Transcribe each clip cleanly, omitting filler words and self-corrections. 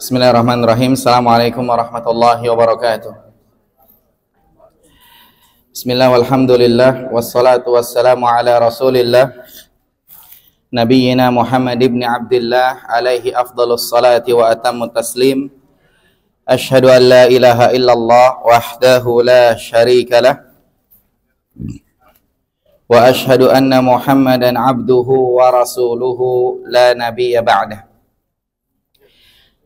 Bismillahirrahmanirrahim. Assalamualaikum warahmatullahi wabarakatuh. Bismillah walhamdulillah wassalatu wassalamu ala rasulillah Nabiyyina Muhammad ibn Abdullah alaihi afdalus salati wa atammu taslim. Ashhadu an la ilaha illallah wahdahu la syarika lah wa ashhadu anna Muhammadan abduhu wa rasuluhu la nabiyya ba'dah.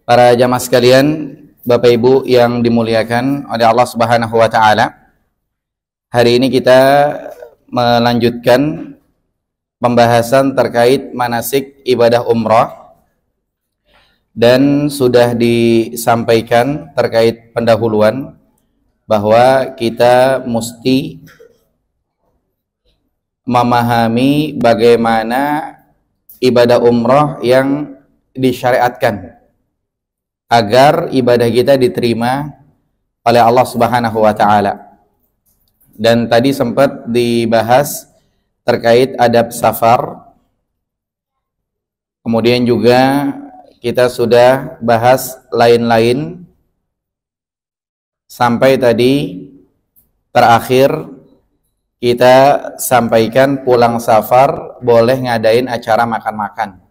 Para jamaah sekalian, Bapak Ibu yang dimuliakan oleh Allah Subhanahu wa taala. Hari ini kita melanjutkan pembahasan terkait manasik ibadah umrah, dan sudah disampaikan terkait pendahuluan bahwa kita mesti memahami bagaimana ibadah umrah yang disyariatkan agar ibadah kita diterima oleh Allah Subhanahu wa taala. Dan tadi sempat dibahas terkait adab safar. Kemudian juga kita sudah bahas lain-lain sampai tadi terakhir kita sampaikan pulang safar boleh ngadain acara makan-makan.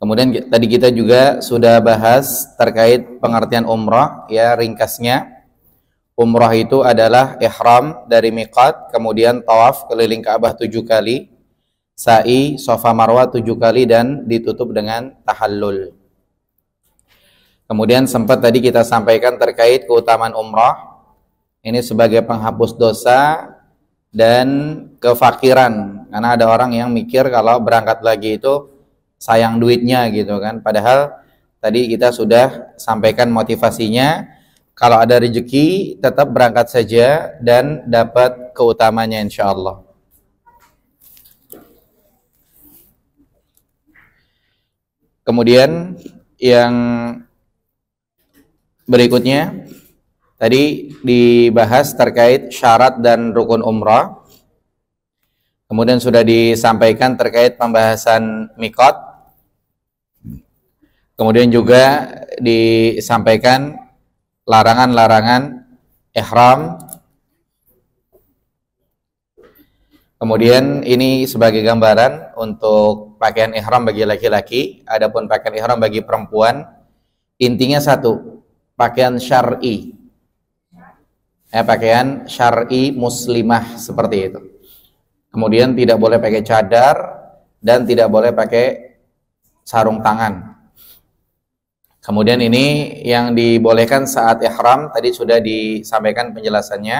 Kemudian tadi kita juga sudah bahas terkait pengertian umrah, ya, ringkasnya. Umrah itu adalah ihram dari miqat, kemudian tawaf keliling Ka'bah 7 kali, sa'i Safa Marwah 7 kali, dan ditutup dengan tahallul. Kemudian sempat tadi kita sampaikan terkait keutamaan umrah. Ini sebagai penghapus dosa dan kefakiran, karena ada orang yang mikir kalau berangkat lagi itu sayang duitnya gitu kan. Padahal tadi kita sudah sampaikan motivasinya, kalau ada rezeki tetap berangkat saja dan dapat keutamanya insyaallah. Kemudian yang berikutnya tadi dibahas terkait syarat dan rukun umrah. Kemudian sudah disampaikan terkait pembahasan miqat. Kemudian juga disampaikan larangan-larangan ihram. Kemudian ini sebagai gambaran untuk pakaian ihram bagi laki-laki. Adapun pakaian ihram bagi perempuan, intinya satu, pakaian syar'i. Pakaian syar'i muslimah seperti itu. Kemudian tidak boleh pakai cadar dan tidak boleh pakai sarung tangan. Kemudian ini yang dibolehkan saat ihram, tadi sudah disampaikan penjelasannya.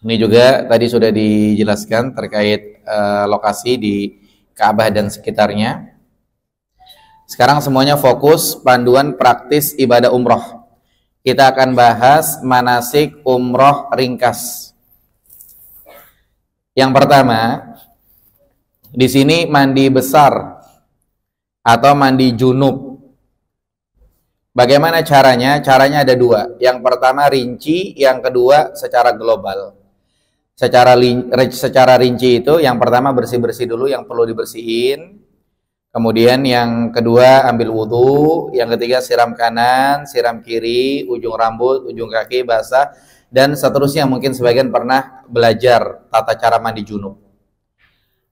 Ini juga tadi sudah dijelaskan terkait lokasi di Ka'bah dan sekitarnya. Sekarang semuanya fokus panduan praktis ibadah umroh. Kita akan bahas manasik umroh ringkas. Yang pertama, di sini mandi besar atau mandi junub. Bagaimana caranya? Caranya ada dua. Yang pertama rinci, yang kedua secara global. Secara rinci itu yang pertama bersih-bersih dulu yang perlu dibersihin. Kemudian yang kedua ambil wudhu. Yang ketiga siram kanan, siram kiri, ujung rambut, ujung kaki basah, dan seterusnya. Mungkin sebagian pernah belajar tata cara mandi junub.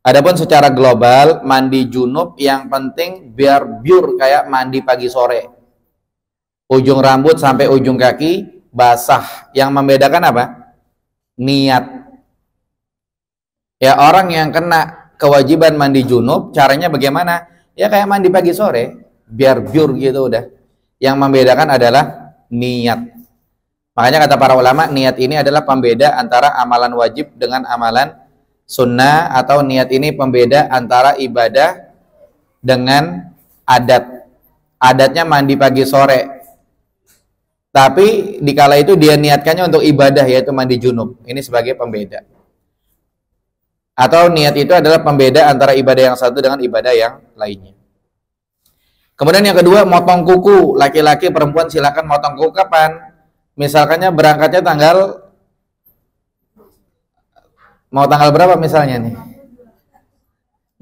Adapun secara global, mandi junub yang penting biar biur kayak mandi pagi sore. Ujung rambut sampai ujung kaki basah. Yang membedakan apa? Niat. Ya, orang yang kena kewajiban mandi junub, caranya bagaimana? Ya kayak mandi pagi sore, biar biur gitu udah. Yang membedakan adalah niat. Makanya kata para ulama, niat ini adalah pembeda antara amalan wajib dengan amalan sunnah, atau niat ini pembeda antara ibadah dengan adat. Adatnya mandi pagi sore, tapi dikala itu dia niatkannya untuk ibadah, yaitu mandi junub. Ini sebagai pembeda. Atau niat itu adalah pembeda antara ibadah yang satu dengan ibadah yang lainnya. Kemudian yang kedua, motong kuku. Laki-laki, perempuan silakan motong kuku kapan? Misalkannya berangkatnya mau tanggal berapa misalnya nih?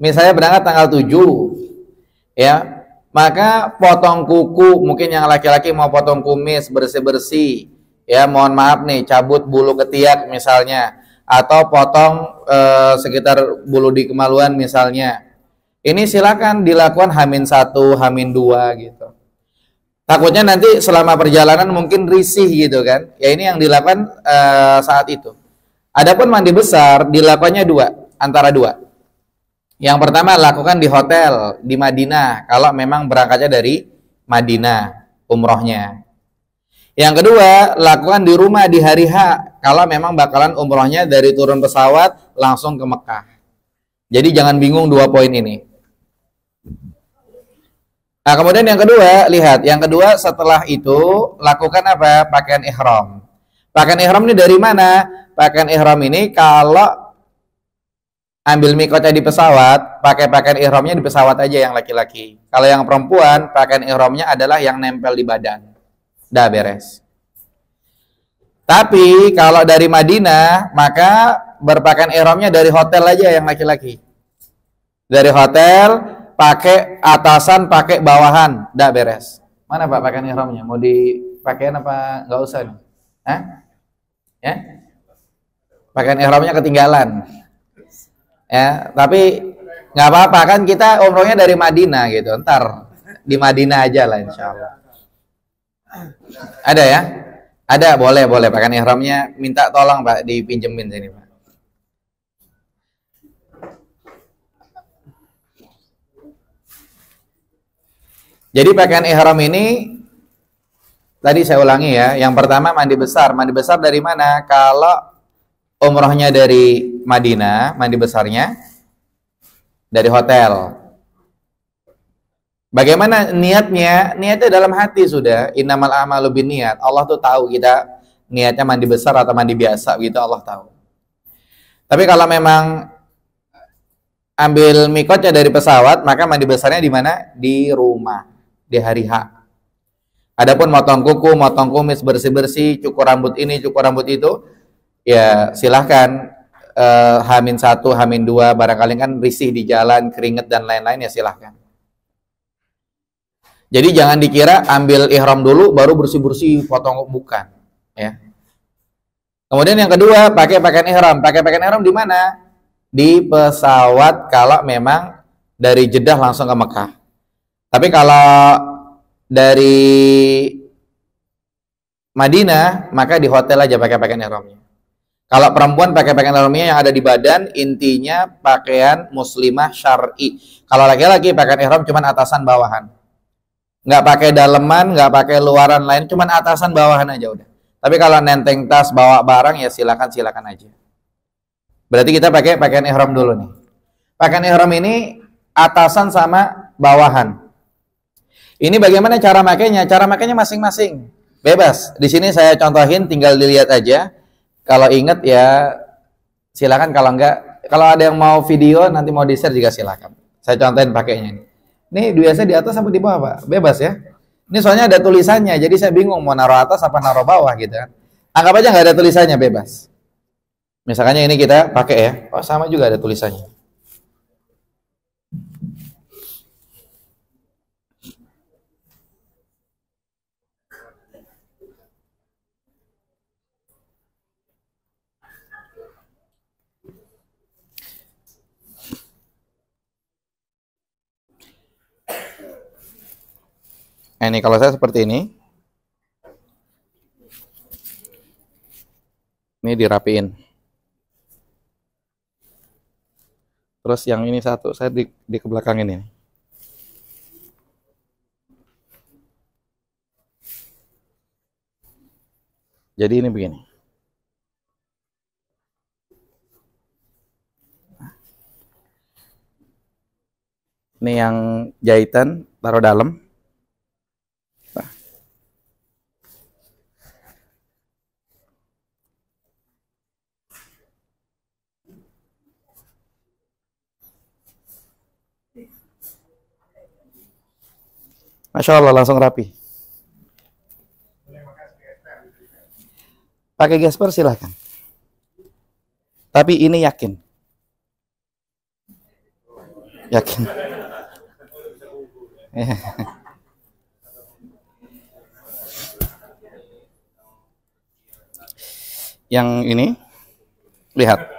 Misalnya berangkat tanggal 7, ya, maka potong kuku, mungkin yang laki-laki mau potong kumis, bersih-bersih, ya mohon maaf nih, cabut bulu ketiak misalnya, atau potong sekitar bulu di kemaluan misalnya. Ini silakan dilakukan H-1, H-2 gitu. Takutnya nanti selama perjalanan mungkin risih gitu kan. Ya ini yang dilakukan saat itu. Adapun mandi besar dilakukannya antara dua. Yang pertama lakukan di hotel di Madinah kalau memang berangkatnya dari Madinah umrohnya. Yang kedua lakukan di rumah di hari H kalau memang bakalan umrohnya dari turun pesawat langsung ke Mekah. Jadi jangan bingung dua poin ini. Nah, kemudian yang kedua, lihat, yang kedua setelah itu lakukan apa? Pakaian ihram. Pakaian ihram ini dari mana? Pakaian ihram ini kalau ambil mikotnya di pesawat, pakai pakaian ihramnya di pesawat aja yang laki-laki. Kalau yang perempuan, pakaian ihramnya adalah yang nempel di badan. Dah beres. Tapi kalau dari Madinah, maka berpakaian ihramnya dari hotel aja yang laki-laki. Dari hotel pakai atasan, pakai bawahan, dah beres. Mana Pak pakaian ihramnya? Mau dipakein apa nggak usah nih? Hah? Ya? Pakaian ihramnya ketinggalan. Ya, tapi nggak apa-apa kan kita umrohnya dari Madinah gitu. Ntar di Madinah aja lah insya Allah. Ada ya? Ada, boleh pakaian ihramnya. Minta tolong Pak dipinjemin sini Pak. Jadi pakaian ihram ini tadi saya ulangi ya. Yang pertama mandi besar. Mandi besar dari mana? Kalau umrohnya dari Madinah, mandi besarnya dari hotel. Bagaimana niatnya? Niatnya dalam hati sudah. Innamal a'malu binniyat. Allah tuh tahu kita niatnya mandi besar atau mandi biasa gitu, Allah tahu. Tapi kalau memang ambil mikotnya dari pesawat, maka mandi besarnya di mana? Di rumah. Di hari H. Adapun motong kuku, motong kumis, bersih-bersih, cukur rambut ini, cukur rambut itu, ya silahkan H-1, H-2, barangkali kan risih di jalan, keringet dan lain-lain, ya silahkan. Jadi jangan dikira ambil ihram dulu baru bersih-bersih potong, bukan, ya. Kemudian yang kedua, pakai pakaian ihram. Pakai pakaian ihram di mana? Di pesawat kalau memang dari Jeddah langsung ke Mekah. Tapi kalau dari Madinah, maka di hotel aja pakai pakaian ihramnya. Kalau perempuan pakai pakaian ihramnya yang ada di badan, intinya pakaian muslimah syar'i. Kalau laki-laki pakaian ihram cuman atasan bawahan. Nggak pakai daleman, nggak pakai luaran lain, cuman atasan bawahan aja udah. Tapi kalau nenteng tas, bawa barang, ya silakan aja. Berarti kita pakai pakaian ihram dulu nih. Pakaian ihram ini atasan sama bawahan. Ini bagaimana cara makainya? Cara makainya masing-masing. Bebas. Di sini saya contohin, tinggal dilihat aja. Kalau inget ya silakan, kalau enggak, kalau ada yang mau video nanti mau di-share juga silakan. Saya contohin pakainya ini. Ini biasa di atas apa di bawah, Pak? Bebas ya. Ini soalnya ada tulisannya, jadi saya bingung mau naruh atas apa naruh bawah gitu kan. Anggap aja nggak ada tulisannya, bebas. Misalkannya ini kita pakai ya. Oh, sama juga ada tulisannya. Nah, ini kalau saya seperti ini. Ini dirapiin. Terus yang ini satu, saya di ke belakang ini. Jadi ini begini. Ini yang jahitan, taruh dalam. Masya Allah, langsung rapi. Pakai gesper silahkan. Tapi ini yakin. Yakin. Yang ini, lihat.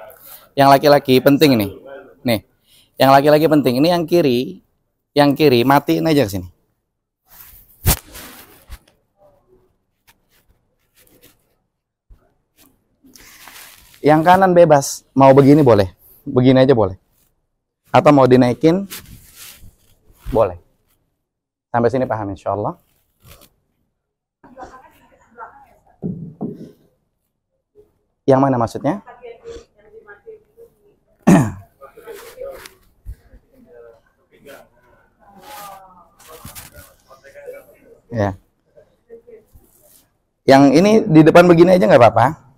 Yang laki-laki penting ini. Nih, yang laki-laki penting. Ini yang kiri matiin aja ke sini. Yang kanan bebas, mau begini boleh, begini aja boleh, atau mau dinaikin boleh. Sampai sini paham insya Allah. Yang mana maksudnya? Ya. Yang ini di depan begini aja nggak apa-apa,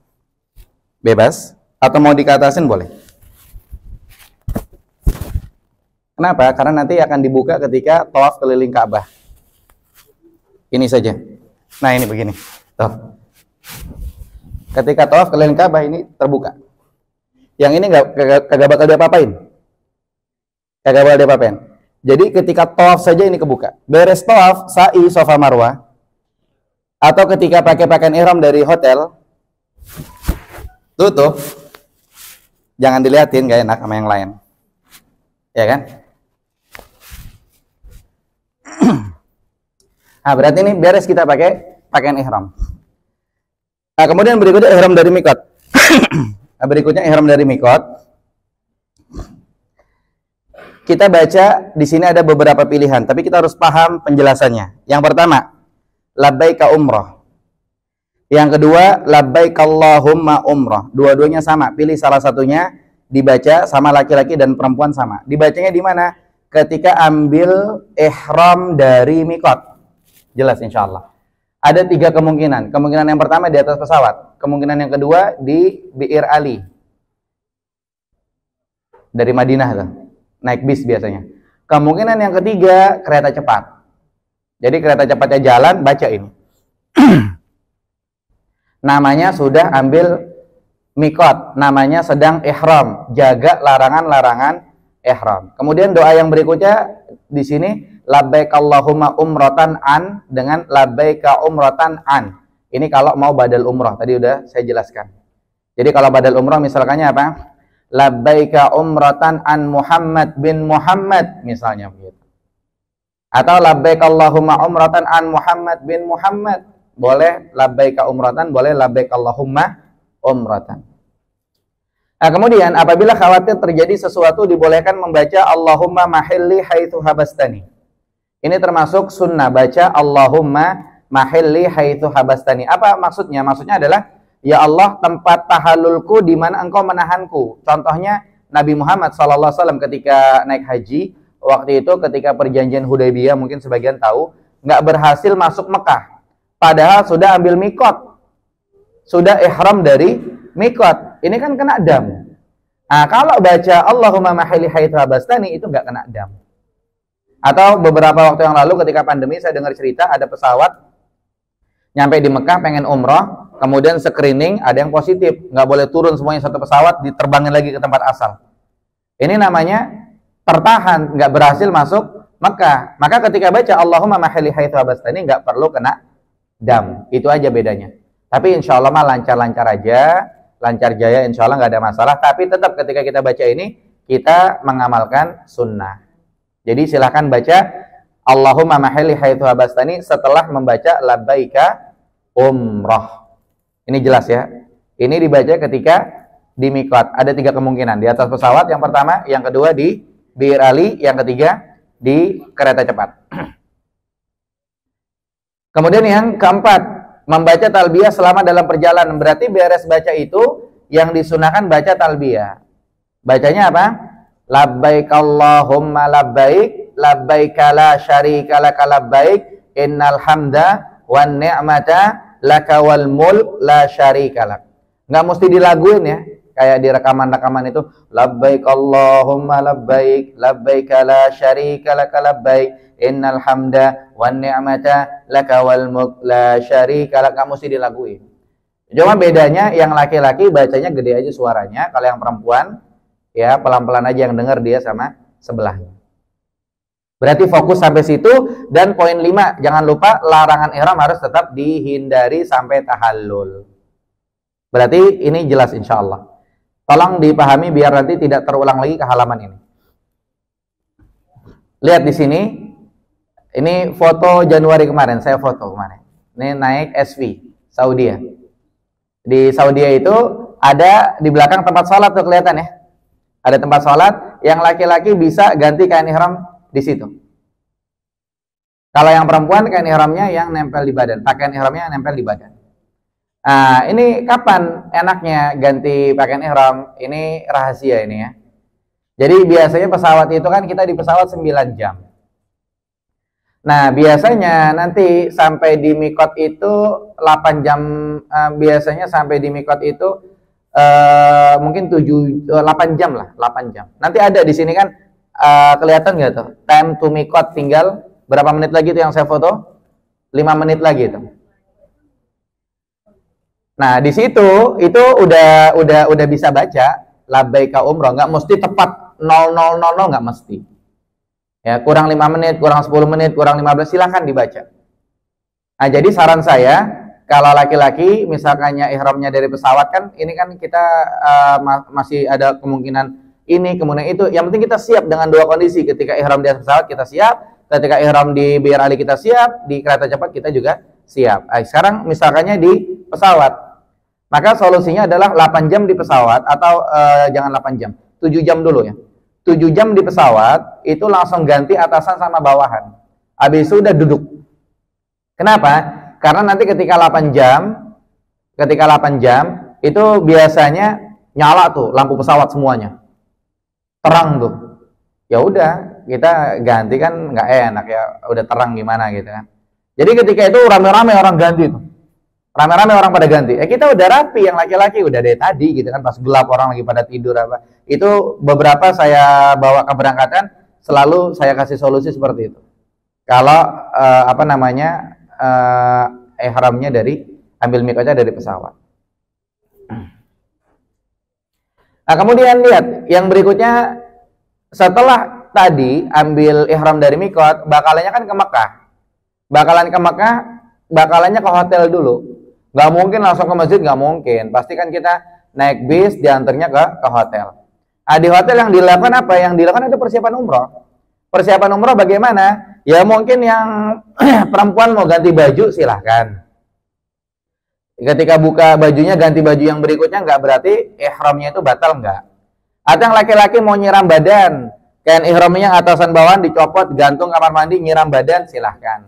bebas, atau mau dikatasin boleh. Kenapa? Karena nanti akan dibuka ketika tawaf keliling Ka'bah. Ini saja. Nah ini begini. Tuh. Ketika tawaf keliling Ka'bah ini terbuka. Yang ini kagak bakal diapa-apain. Kagak bakal diapa-apain. Jadi ketika tawaf saja ini kebuka. Beres tawaf, sa'i, Safa Marwah, atau ketika pakai pakaian ihram dari hotel, tutup. Jangan dilihatin, gak enak sama yang lain. Ya kan? Nah, berarti ini beres kita pakai pakaian ihram. Nah, kemudian berikutnya ihram dari mikot. Nah, berikutnya ihram dari mikot. Kita baca di sini ada beberapa pilihan, tapi kita harus paham penjelasannya. Yang pertama, labbaika umrah. Yang kedua, labbaik Allahumma umrah. Dua-duanya sama, pilih salah satunya, dibaca sama laki-laki dan perempuan sama. Dibacanya di mana? Ketika ambil ihram dari mikot. Jelas insya Allah. Ada 3 kemungkinan. Kemungkinan yang pertama di atas pesawat. Kemungkinan yang kedua di Bi'ir Ali. Dari Madinah tuh. Naik bis biasanya. Kemungkinan yang ketiga kereta cepat. Jadi kereta cepatnya jalan, baca ini. Namanya sudah ambil mikot, namanya sedang ihram, jaga larangan-larangan ihram. Kemudian doa yang berikutnya di sini labbaik Allahumma umratan an dengan labbaika umratan an. Ini kalau mau badal umrah, tadi udah saya jelaskan. Jadi kalau badal umrah misalkannya apa? Labbaika umratan an Muhammad bin Muhammad misalnya begitu. Atau labbaik Allahumma umratan an Muhammad bin Muhammad. Boleh labbaika umratan, boleh labbaik Allahumma umratan. Nah, kemudian apabila khawatir terjadi sesuatu dibolehkan membaca Allahumma mahilli haitsu habastani. Ini termasuk sunnah baca Allahumma mahilli haitsu habastani. Apa maksudnya? Maksudnya adalah ya Allah, tempat tahallulku di mana engkau menahanku. Contohnya Nabi Muhammad SAW ketika naik haji, waktu itu ketika perjanjian Hudaybiyah, mungkin sebagian tahu, nggak berhasil masuk Mekah. Padahal sudah ambil mikot, sudah ihram dari mikot. Ini kan kena dam. Nah, kalau baca Allahumma mahilli haitsu habastani itu nggak kena dam. Atau beberapa waktu yang lalu ketika pandemi saya dengar cerita ada pesawat nyampe di Mekah pengen umroh, kemudian screening ada yang positif, nggak boleh turun semuanya satu pesawat, diterbangin lagi ke tempat asal. Ini namanya tertahan, nggak berhasil masuk Mekah. Maka ketika baca Allahumma mahilli haitsu habastani nggak perlu kena dam. Itu aja bedanya. Tapi insya Allah mah lancar-lancar aja, lancar jaya, insya Allah nggak ada masalah. Tapi tetap ketika kita baca ini kita mengamalkan sunnah. Jadi silahkan baca Allahumma mahilli haitsu habastani setelah membaca labbaika umrah. Ini jelas ya. Ini dibaca ketika di mikot. Ada 3 kemungkinan. Di atas pesawat yang pertama, yang kedua di Bir Ali, yang ketiga di kereta cepat. Kemudian yang keempat, membaca talbiyah selama dalam perjalanan. Berarti beres baca itu yang disunahkan baca talbiyah. Bacanya apa? Labbaik Allahumma labbaik, labbaik la syarika laka labbaik, innal hamda wan ni'mata laka wal mulk la syarika lak. Enggak mesti dilaguin ya, kayak di rekaman-rekaman itu labbaik Allahumma labbaik, labbaik la syarika laka labbaik, innal hamda wan ni'mata laka wal mulk la syarika lak. Enggak mesti dilaguin. Cuma bedanya yang laki-laki bacanya gede aja suaranya, kalau yang perempuan ya pelan-pelan aja yang dengar dia sama sebelahnya. Berarti fokus sampai situ. Dan poin 5, jangan lupa larangan ihram harus tetap dihindari sampai tahallul. Berarti ini jelas insya Allah. Tolong dipahami biar nanti tidak terulang lagi ke halaman ini. Lihat di sini. Ini foto Januari kemarin, saya foto kemarin. Ini naik SV, Saudi ya. Di Saudi itu ada di belakang tempat sholat tuh kelihatan ya. Ada tempat sholat yang laki-laki bisa ganti kain ihram di situ. Kalau yang perempuan kain ihramnya yang nempel di badan, pakaian ihramnya yang nempel di badan. Nah, ini kapan enaknya ganti pakaian ihram? Ini rahasia ini ya. Jadi biasanya pesawat itu kan kita di pesawat 9 jam. Nah, biasanya nanti sampai di mikot itu 8 jam, biasanya sampai di mikot itu mungkin 8 jam lah, 8 jam. Nanti ada di sini kan kelihatan nggak tuh? Time to mikot tinggal berapa menit lagi tuh yang saya foto? 5 menit lagi tuh. Nah, di situ itu udah bisa baca labbaika umroh, nggak mesti tepat 0000, nggak mesti. Ya, kurang 5 menit, kurang 10 menit, kurang 15, silahkan dibaca. Nah, jadi saran saya, kalau laki-laki misalkannya ihramnya dari pesawat kan, ini kan kita masih ada kemungkinan ini, kemungkinan itu. Yang penting kita siap dengan dua kondisi. Ketika ihram di atas pesawat kita siap, ketika ihram di Bir Ali kita siap, di kereta cepat kita juga siap. Nah, sekarang misalkannya di pesawat, maka solusinya adalah 8 jam di pesawat, atau jangan 8 jam, 7 jam dulu ya. 7 jam di pesawat, itu langsung ganti atasan sama bawahan. Habis itu udah duduk. Kenapa? Karena nanti ketika 8 jam, itu biasanya nyala tuh lampu pesawat semuanya. Terang tuh. Ya udah, kita ganti kan nggak enak ya, udah terang gimana gitu kan. Jadi ketika itu rame-rame orang ganti tuh. Rame-rame orang pada ganti. Kita udah rapi, yang laki-laki udah dari tadi gitu kan, pas gelap orang lagi pada tidur apa. Itu beberapa saya bawa keberangkatan, selalu saya kasih solusi seperti itu. Kalau ihramnya dari ambil mikotnya dari pesawat. Nah, kemudian lihat yang berikutnya, setelah tadi ambil ihram dari mikot, bakalannya kan ke Mekah. Bakalannya ke hotel dulu. Nggak mungkin langsung ke masjid, nggak mungkin. Pasti kan kita naik bis, diantarnya ke hotel. Nah, di hotel yang dilakukan apa? Yang dilakukan ada persiapan umroh. Persiapan umroh bagaimana? Ya mungkin yang perempuan mau ganti baju, silahkan. Ketika buka bajunya, ganti baju yang berikutnya, nggak berarti ihramnya itu batal, nggak. Atau yang laki-laki mau nyiram badan, kain ihramnya atasan bawahan dicopot, gantung kamar mandi, nyiram badan, silahkan.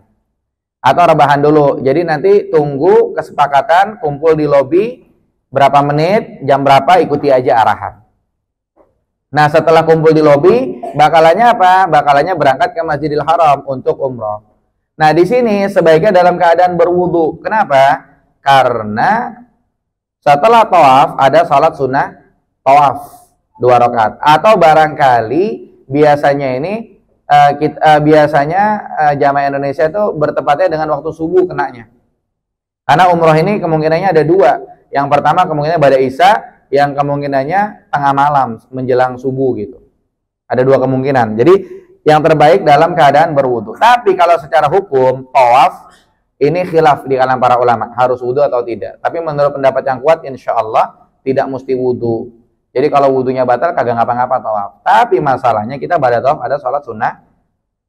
Atau rebahan dulu. Jadi nanti tunggu kesepakatan, kumpul di lobi berapa menit, jam berapa, ikuti aja arahan. Nah, setelah kumpul di lobi, bakalannya apa? Bakalannya berangkat ke Masjidil Haram untuk umroh. Nah, di sini sebaiknya dalam keadaan berwudu. Kenapa? Karena setelah tawaf ada salat sunnah tawaf 2 rakaat. Atau barangkali biasanya ini jamaah Indonesia itu bertepatnya dengan waktu subuh kenanya. Karena umroh ini kemungkinannya ada 2. Yang pertama kemungkinannya pada Isya, yang kemungkinannya tengah malam menjelang subuh gitu. Ada 2 kemungkinan. Jadi yang terbaik dalam keadaan berwudu. Tapi kalau secara hukum tawaf ini khilaf di kalangan para ulama, harus wudu atau tidak. Tapi menurut pendapat yang kuat, insya Allah tidak mesti wudu. Jadi kalau wudunya batal, kagak ngapa-ngapa tawaf. Tapi masalahnya kita pada tawaf ada sholat sunnah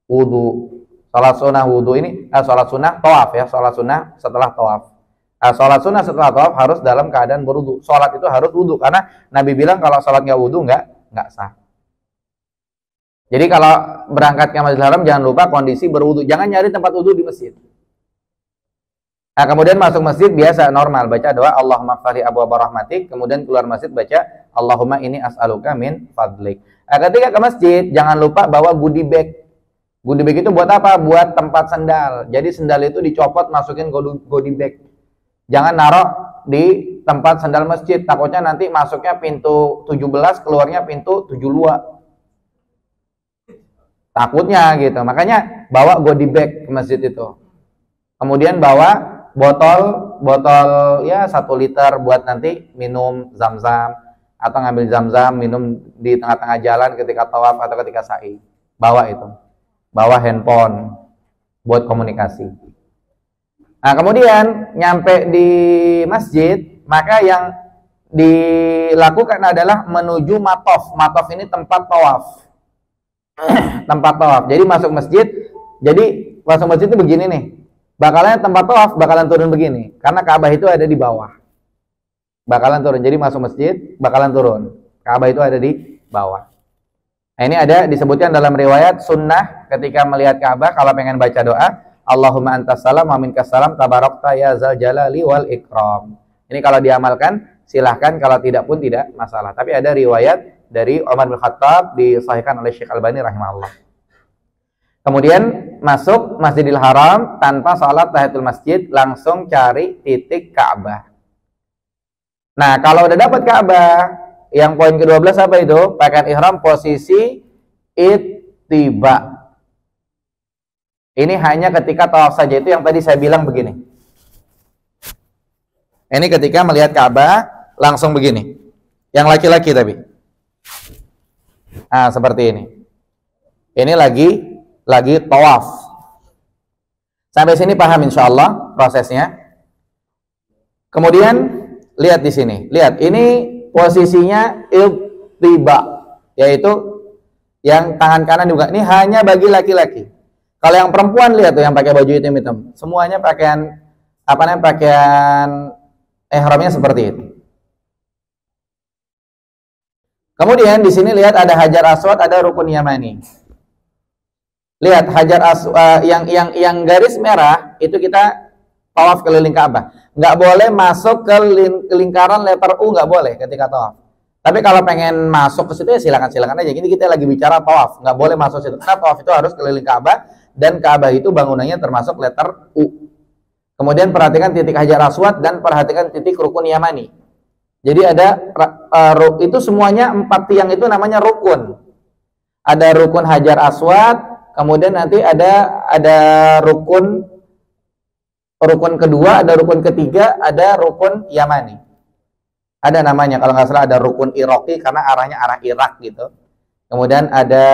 wudu. Sholat sunnah wudu ini, sholat sunnah tawaf ya, sholat sunnah setelah tawaf. Sholat sunnah setelah tawaf harus dalam keadaan berwudu. Sholat itu harus wudu, karena Nabi bilang kalau sholat nggak wudu nggak sah. Jadi kalau berangkat ke Masjidil Haram jangan lupa kondisi berwudu. Jangan nyari tempat wudu di masjid. Nah, kemudian masuk masjid biasa normal baca doa Allahumma ftahli abwaaba rahmatik, kemudian keluar masjid baca Allahumma inni as'aluka min fadlik. Nah, ketika ke masjid jangan lupa bawa goodie bag. Goodie bag itu buat apa? Buat tempat sendal. Jadi sendal itu dicopot, masukin goodie bag. Jangan naruh di tempat sendal masjid, takutnya nanti masuknya pintu 17, keluarnya pintu 72. Takutnya gitu. Makanya bawa goodie bag ke masjid itu. Kemudian bawa botol ya 1 liter buat nanti minum zam-zam, atau ngambil zam-zam minum di tengah-tengah jalan ketika tawaf atau ketika sa'i. Bawa itu. bawa handphone buat komunikasi. Nah, kemudian nyampe di masjid, maka yang dilakukan adalah menuju matof. Matof ini tempat tawaf. Tempat tawaf. Jadi masuk masjid itu begini nih. Bakalan tempat tawaf bakalan turun begini, karena Ka'bah itu ada di bawah. Bakalan turun. Jadi masuk masjid bakalan turun. Ka'bah itu ada di bawah. Nah, ini ada disebutkan dalam riwayat sunnah ketika melihat Ka'bah kalau pengen baca doa, Allahumma antas salam wa minkas salam tabarakta ya zal jalali wal ikram. Ini kalau diamalkan silahkan, kalau tidak pun tidak masalah. Tapi ada riwayat dari Umar bin Khattab disahihkan oleh Syekh Albani rahimahullah. Kemudian masuk Masjidil Haram tanpa salat tahiyatul masjid, langsung cari titik Ka'bah. Nah, kalau udah dapat Ka'bah, yang poin ke-12 apa itu? Pakaian ihram posisi ittiba. Ini hanya ketika tawaf saja, itu yang tadi saya bilang begini. Ini ketika melihat Ka'bah langsung begini. Yang laki-laki tapi. Nah, seperti ini. Ini lagi tawaf. Sampai sini paham insyaallah prosesnya. Kemudian lihat di sini. Lihat, ini posisinya ittiba, yaitu yang tangan kanan juga. Ini hanya bagi laki-laki. Kalau yang perempuan lihat tuh yang pakai baju hitam-hitam. Semuanya pakaian ihramnya seperti itu. Kemudian di sini lihat ada Hajar Aswad, ada Rukun Yamani. Lihat Hajar Aswad yang garis merah itu kita tawaf keliling Ka'bah. Nggak boleh masuk ke lingkaran letter U, nggak boleh ketika tawaf. Tapi kalau pengen masuk ke situ ya silakan aja. Ini kita lagi bicara tawaf, nggak boleh masuk situ. Karena tawaf itu harus keliling Ka'bah, dan Ka'bah itu bangunannya termasuk letter U. Kemudian perhatikan titik Hajar Aswad dan perhatikan titik Rukun Yamani. Jadi ada itu semuanya 4 tiang itu namanya rukun. Ada Rukun Hajar Aswad, kemudian nanti ada rukun kedua, ada rukun ketiga, ada Rukun Yamani. Ada namanya, kalau nggak salah ada Rukun Iraqi karena arahnya arah Irak gitu. Kemudian ada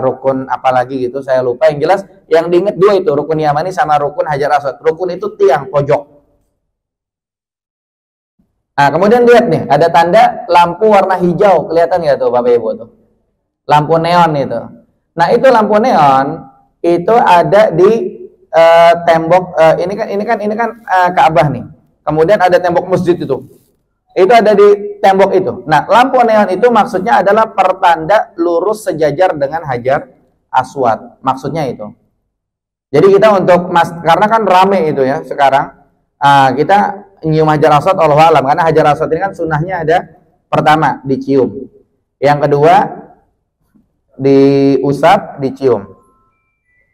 rukun apa lagi gitu, saya lupa. Yang jelas yang diingat 2 itu, Rukun Yamani sama Rukun Hajar Aswad. Rukun itu tiang pojok. Nah, kemudian lihat nih, ada tanda lampu warna hijau, kelihatan nggak tuh Bapak Ibu tuh? Lampu neon itu. Nah, itu lampu neon itu ada di tembok ini kan Ka'bah nih. Kemudian ada tembok masjid itu. Itu ada di tembok itu. Nah, lampu neon itu maksudnya adalah pertanda lurus sejajar dengan Hajar Aswad. Maksudnya itu. Jadi kita karena kan rame itu ya sekarang, kita nyium Hajar Aswad Allahu alam, karena Hajar Aswad ini kan sunnahnya ada pertama dicium, yang kedua diusap, dicium,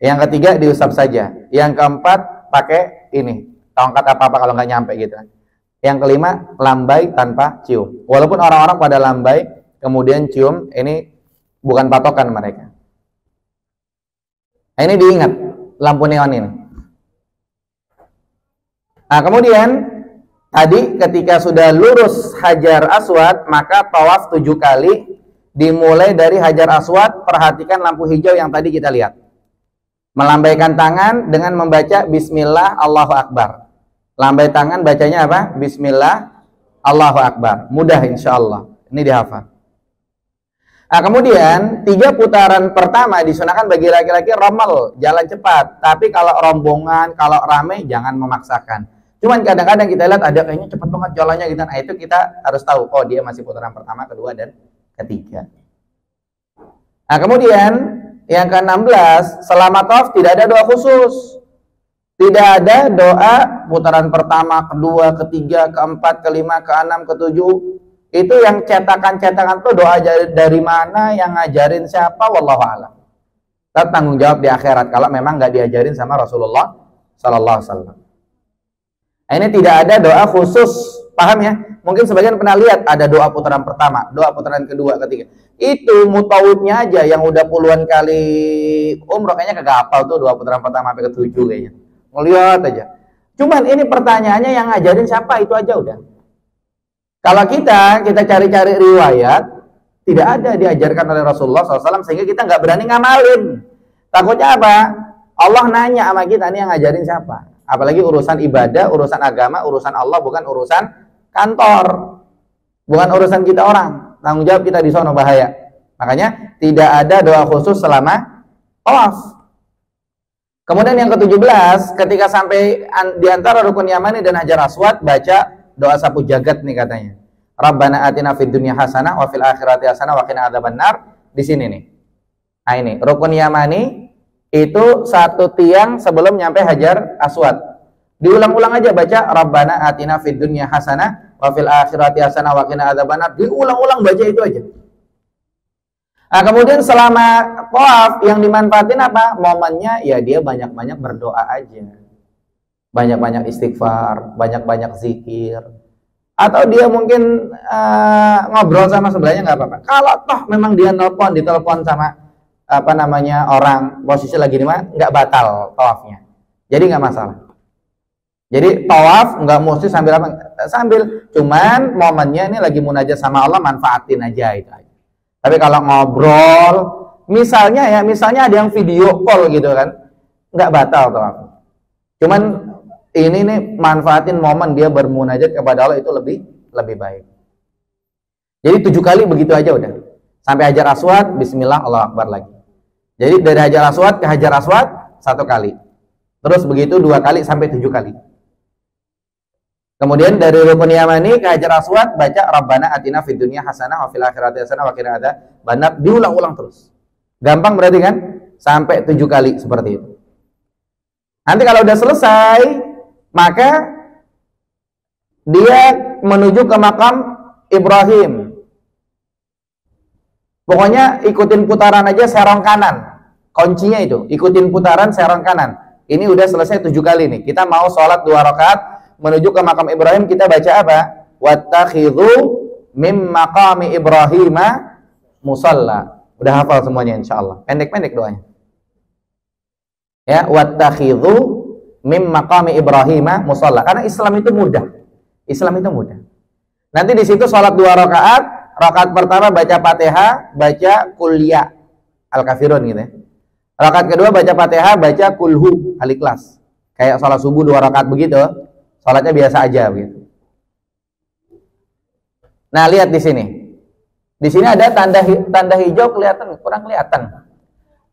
yang ketiga diusap saja, yang keempat pakai ini tongkat apa kalau nggak nyampe gitu. Yang kelima lambai tanpa cium. Walaupun orang-orang pada lambai kemudian cium, ini bukan patokan mereka. Nah, ini diingat lampu neon ini. Nah, kemudian tadi ketika sudah lurus Hajar Aswad, maka tawaf 7 kali dimulai dari Hajar Aswad. Perhatikan lampu hijau yang tadi kita lihat. Melambaikan tangan dengan membaca Bismillah Allahu Akbar. Lambai tangan bacanya apa? Bismillah Allahu Akbar. Mudah insya Allah. Ini dihafal. Nah, kemudian 3 putaran pertama disunahkan bagi laki-laki ramal, jalan cepat. Tapi kalau rombongan, kalau rame jangan memaksakan. Cuman kadang-kadang kita lihat ada kayaknya cepat banget jalannya gitu. Nah, itu kita harus tahu, oh dia masih putaran pertama, kedua, dan ketiga. Nah, kemudian yang ke-16, selama tawaf tidak ada doa khusus. Tidak ada doa putaran pertama, kedua, ketiga, keempat, kelima, keenam, ketujuh. Itu yang cetakan-cetakan tuh doa dari mana, yang ngajarin siapa, wallahu a'lam. Kita tanggung jawab di akhirat kalau memang nggak diajarin sama Rasulullah sallallahu alaihi wasallam. Nah, ini tidak ada doa khusus, paham ya? Mungkin sebagian pernah lihat ada doa putaran pertama, doa putaran kedua, ketiga. Itu mutawifnya aja yang udah puluhan kali umroh kayaknya kagak hafal tuh doa putaran pertama sampai ke-7 kayaknya. Ngeliat aja. Cuman ini pertanyaannya yang ngajarin siapa, itu aja udah. Kalau kita cari-cari riwayat, tidak ada diajarkan oleh Rasulullah SAW, sehingga kita nggak berani ngamalin. Takutnya apa? Allah nanya sama kita, ini yang ngajarin siapa? Apalagi urusan ibadah, urusan agama, urusan Allah, bukan urusan kantor. Bukan urusan kita orang. Tanggung jawab kita di sono, bahaya. Makanya tidak ada doa khusus selama tawaf. Kemudian yang ke-17, ketika sampai di antara rukun yamani dan hajar aswad, baca doa sapu jagat nih katanya. Rabbana atina fid dunya hasanah wa fil akhirati hasanah wa qina adzabannar. Di sini nih. Nah ini, rukun yamani itu satu tiang sebelum nyampe hajar aswad. Diulang-ulang aja baca Rabbana atina fid dunya hasanah wa fil akhirati hasanah wa qina adzabannar. Diulang-ulang baca itu aja. Nah, kemudian selama tawaf yang dimanfaatin apa? Momennya ya dia banyak-banyak berdoa aja. Banyak-banyak istighfar, banyak-banyak zikir. Atau dia mungkin ngobrol sama sebelahnya nggak apa-apa. Kalau toh memang dia ditelepon sama apa namanya orang posisi lagi di mana, nggak batal tawafnya. Jadi nggak masalah. Jadi tawaf nggak mesti sambil apa? Sambil, cuman momennya ini lagi munajat sama Allah, manfaatin aja itu aja. Tapi kalau ngobrol, misalnya ada yang video call gitu kan, nggak batal tawaf. Cuman ini nih manfaatin momen dia bermunajat kepada Allah itu lebih baik. Jadi 7 kali begitu aja udah. Sampai hajar aswad, bismillah, Allahu akbar lagi. Jadi dari hajar aswad ke hajar aswad 1 kali. Terus begitu 2 kali sampai 7 kali. Kemudian dari rukun yamani ke hajar aswad baca Rabbana atina fid dunya hasanah wa fil akhirati hasanah wa qina adzabannar. Diulang-ulang terus. Gampang berarti kan? Sampai 7 kali seperti itu. Nanti kalau udah selesai, maka dia menuju ke makam Ibrahim. Pokoknya ikutin putaran aja serong kanan. Kuncinya itu, ikutin putaran serong kanan. Ini udah selesai 7 kali nih. Kita mau sholat 2 rakaat menuju ke makam Ibrahim, kita baca apa? Wattakhidhu mim maqami Ibrahima musalla. Udah hafal semuanya insyaallah. Pendek-pendek doanya. Ya, wattakhidhu mim maqami Ibrahima musalla. Karena Islam itu mudah. Islam itu mudah. Nanti di situ sholat 2 rakaat. Rakaat pertama baca Fatihah, baca Qul ya Al-Kafirun gitu ya. Rakaat kedua baca Fatihah, baca Qulhu Al-Ikhlas. Kayak sholat subuh 2 rakaat begitu. Sholatnya biasa aja begitu. Nah, lihat di sini. Di sini ada tanda hijau kelihatan, kurang kelihatan.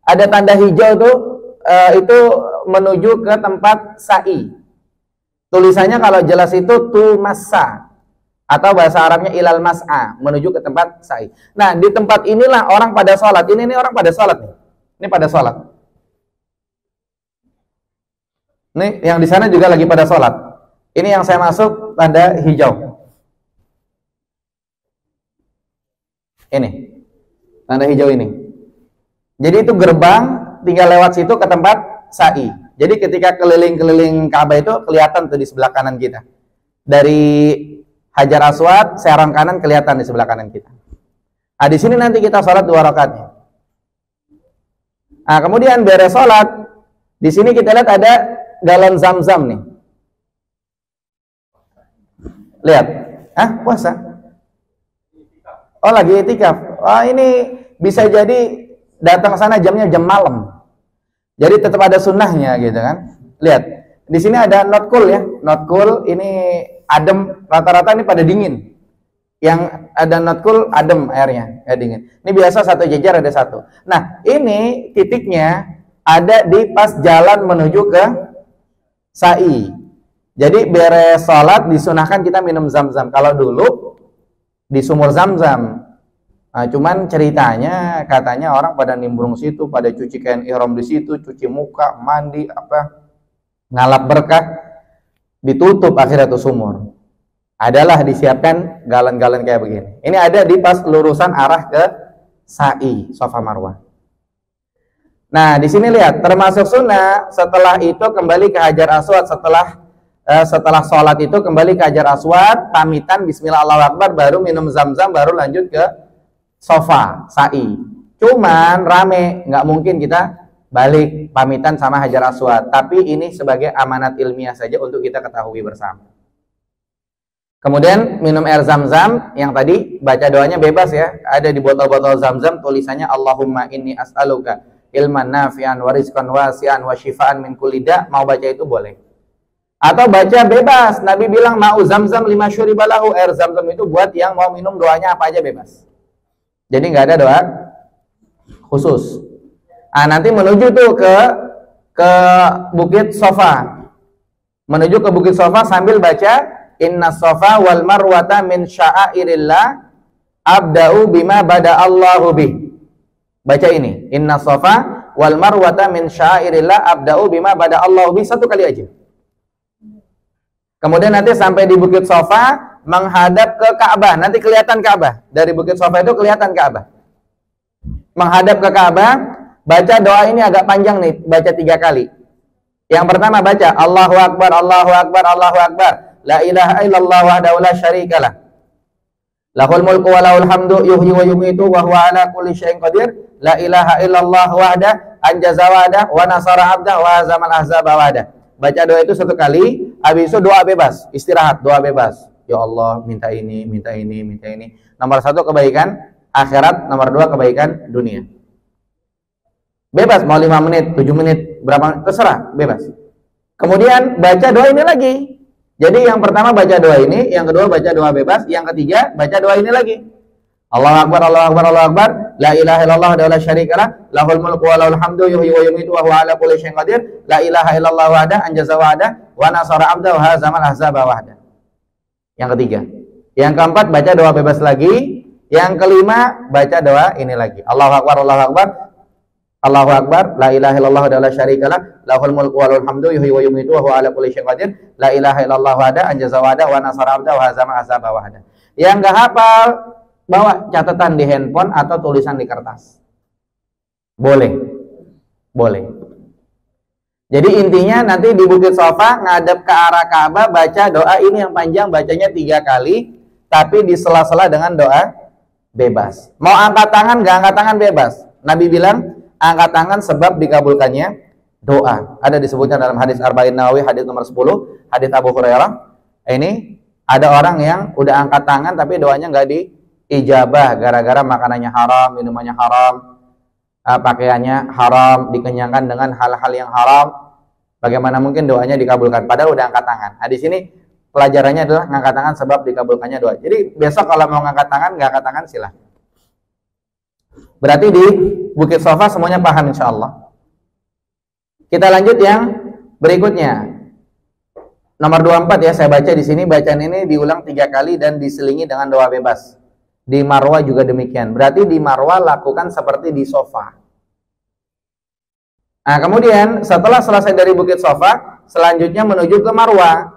Ada tanda hijau tuh itu menuju ke tempat sa'i. Tulisannya kalau jelas itu tumassa atau bahasa Arabnya ilal mas'a, menuju ke tempat sa'i. Nah, di tempat inilah orang pada sholat. Ini orang pada sholat nih. Ini pada sholat. Nih, yang di sana juga lagi pada sholat. Ini yang saya masuk tanda hijau. Ini tanda hijau ini. Jadi itu gerbang, tinggal lewat situ ke tempat sa'i. Jadi ketika keliling-keliling Ka'bah itu kelihatan tuh di sebelah kanan kita. Dari Hajar Aswad, serong kanan kelihatan di sebelah kanan kita. Nah, di sini nanti kita sholat 2 rakaatnya. Nah, kemudian beres sholat, di sini kita lihat ada galon Zam-Zam nih. Lihat, puasa. Oh, lagi itikaf. Oh, ini bisa jadi datang ke sana jamnya jam malam. Jadi tetap ada sunnahnya gitu kan. Lihat, di sini ada not cool ya. Not cool ini adem, rata-rata ini pada dingin. Yang ada not cool adem airnya, ya dingin. Ini biasa satu jejer ada satu. Nah, ini titiknya ada di pas jalan menuju ke sa'i. Jadi beres sholat disunahkan kita minum Zam-Zam. Kalau dulu di sumur Zam-Zam. Nah, cuman ceritanya katanya orang pada nimbrung situ, pada cuci kain ihram di situ, cuci muka, mandi ngalap berkah, ditutup akhirnya tuh sumur. Adalah disiapkan galon-galon kayak begini. Ini ada di pas lurusan arah ke sa'i, Safa Marwah. Nah, di sini lihat, termasuk sunnah setelah itu kembali ke Hajar Aswad, setelah sholat itu kembali ke Hajar Aswad, pamitan bismillah Allahu akbar, baru minum Zam-Zam, baru lanjut ke Safa, sa'i. Cuman rame, nggak mungkin kita balik pamitan sama Hajar Aswad. Tapi ini sebagai amanat ilmiah saja untuk kita ketahui bersama. Kemudian minum air Zam-Zam, yang tadi baca doanya bebas ya. Ada di botol-botol Zam-Zam tulisannya Allahumma inni as'aluka ilman nafi'an wa rizqan wasi'an wa syifaan min kulli da', mau baca itu boleh. Atau baca bebas. Nabi bilang ma'u zamzam lima syuribalahu, air zamzam itu buat yang mau minum, doanya apa aja bebas. Jadi nggak ada doa khusus. Nanti menuju tuh ke Bukit Sofa. Menuju ke Bukit Sofa sambil baca inna sofa wal marwata min sya'airillah abda'u bima bada Allahu bih. Baca ini, inna sofa wal marwata min sya'airillah abda'u bima bada Allahu bih, satu kali aja. Kemudian nanti sampai di Bukit Sofa menghadap ke Ka'bah. Nanti kelihatan Ka'bah. Dari Bukit Sofa itu kelihatan Ka'bah. Menghadap ke Ka'bah, baca doa ini agak panjang nih, baca 3 kali. Yang pertama baca Allahu Akbar, Allahu Akbar, Allahu Akbar. La ilaha illallah wahdahu la syarikalah. Lahul mulku wa lahul hamdu yuhyi wa yumitu wa huwa ala kulli syai'in qadir. La ilaha illallah wahda anjaza wahda wa nasara abda wa hazamal ahzaba wahda. Baca doa itu 1 kali, habis itu doa bebas, istirahat, doa bebas. Ya Allah, minta ini, minta ini, minta ini. Nomor 1 kebaikan akhirat, nomor 2 kebaikan dunia. Bebas, mau 5 menit, 7 menit, berapa, terserah, bebas. Kemudian baca doa ini lagi. Jadi yang pertama baca doa ini, yang kedua baca doa bebas, yang ketiga baca doa ini lagi. Allahu Akbar, Allahu Akbar, Allahu Akbar. La ilaha illallah wa la syarikalah. Lahul mulku wa lahul hamdu yuhyi wa yumitu wa huwa ala kulli syai'in qadir. La ilaha illallah wahda anjaza wahda wa nasara abda wa hazamal ahzaba wahda. Yang ketiga. Yang keempat baca doa bebas lagi. Yang kelima baca doa ini lagi. Allahu Akbar, Allahu Akbar. Allahu Akbar, la ilaha illallah wa la syarikalah, lahul mulku wa lahul hamdu yuhyi wa yumitu wa huwa ala kulli syai'in qadir. La ilaha illallah wahda anjaza wahda wa nasara abda wa hazamal ahzaba wahda. Yang enggak hafal, bawa catatan di handphone atau tulisan di kertas. Boleh. Boleh. Jadi intinya nanti di Bukit Sofa ngadep ke arah Ka'bah, baca doa ini yang panjang, bacanya 3 kali, tapi di sela-sela dengan doa bebas. Mau angkat tangan, enggak angkat tangan, bebas. Nabi bilang angkat tangan sebab dikabulkannya doa. Ada disebutnya dalam hadis Arba'in Nawawi, hadis nomor 10, hadis Abu Hurairah. Ini ada orang yang udah angkat tangan tapi doanya nggak diijabah gara-gara makanannya haram, minumannya haram, pakaiannya haram, dikenyangkan dengan hal-hal yang haram. Bagaimana mungkin doanya dikabulkan? Padahal udah angkat tangan. Di sini pelajarannya adalah ngangkat tangan sebab dikabulkannya doa. Jadi besok kalau mau ngangkat tangan, nggak angkat tangan silahkan. Berarti di Bukit Sofa semuanya paham insya Allah. Kita lanjut yang berikutnya. Nomor 24 ya, saya baca di sini. Bacaan ini diulang 3 kali dan diselingi dengan doa bebas. Di Marwah juga demikian. Berarti di Marwah lakukan seperti di Sofa. Nah, kemudian setelah selesai dari Bukit Sofa, selanjutnya menuju ke Marwah.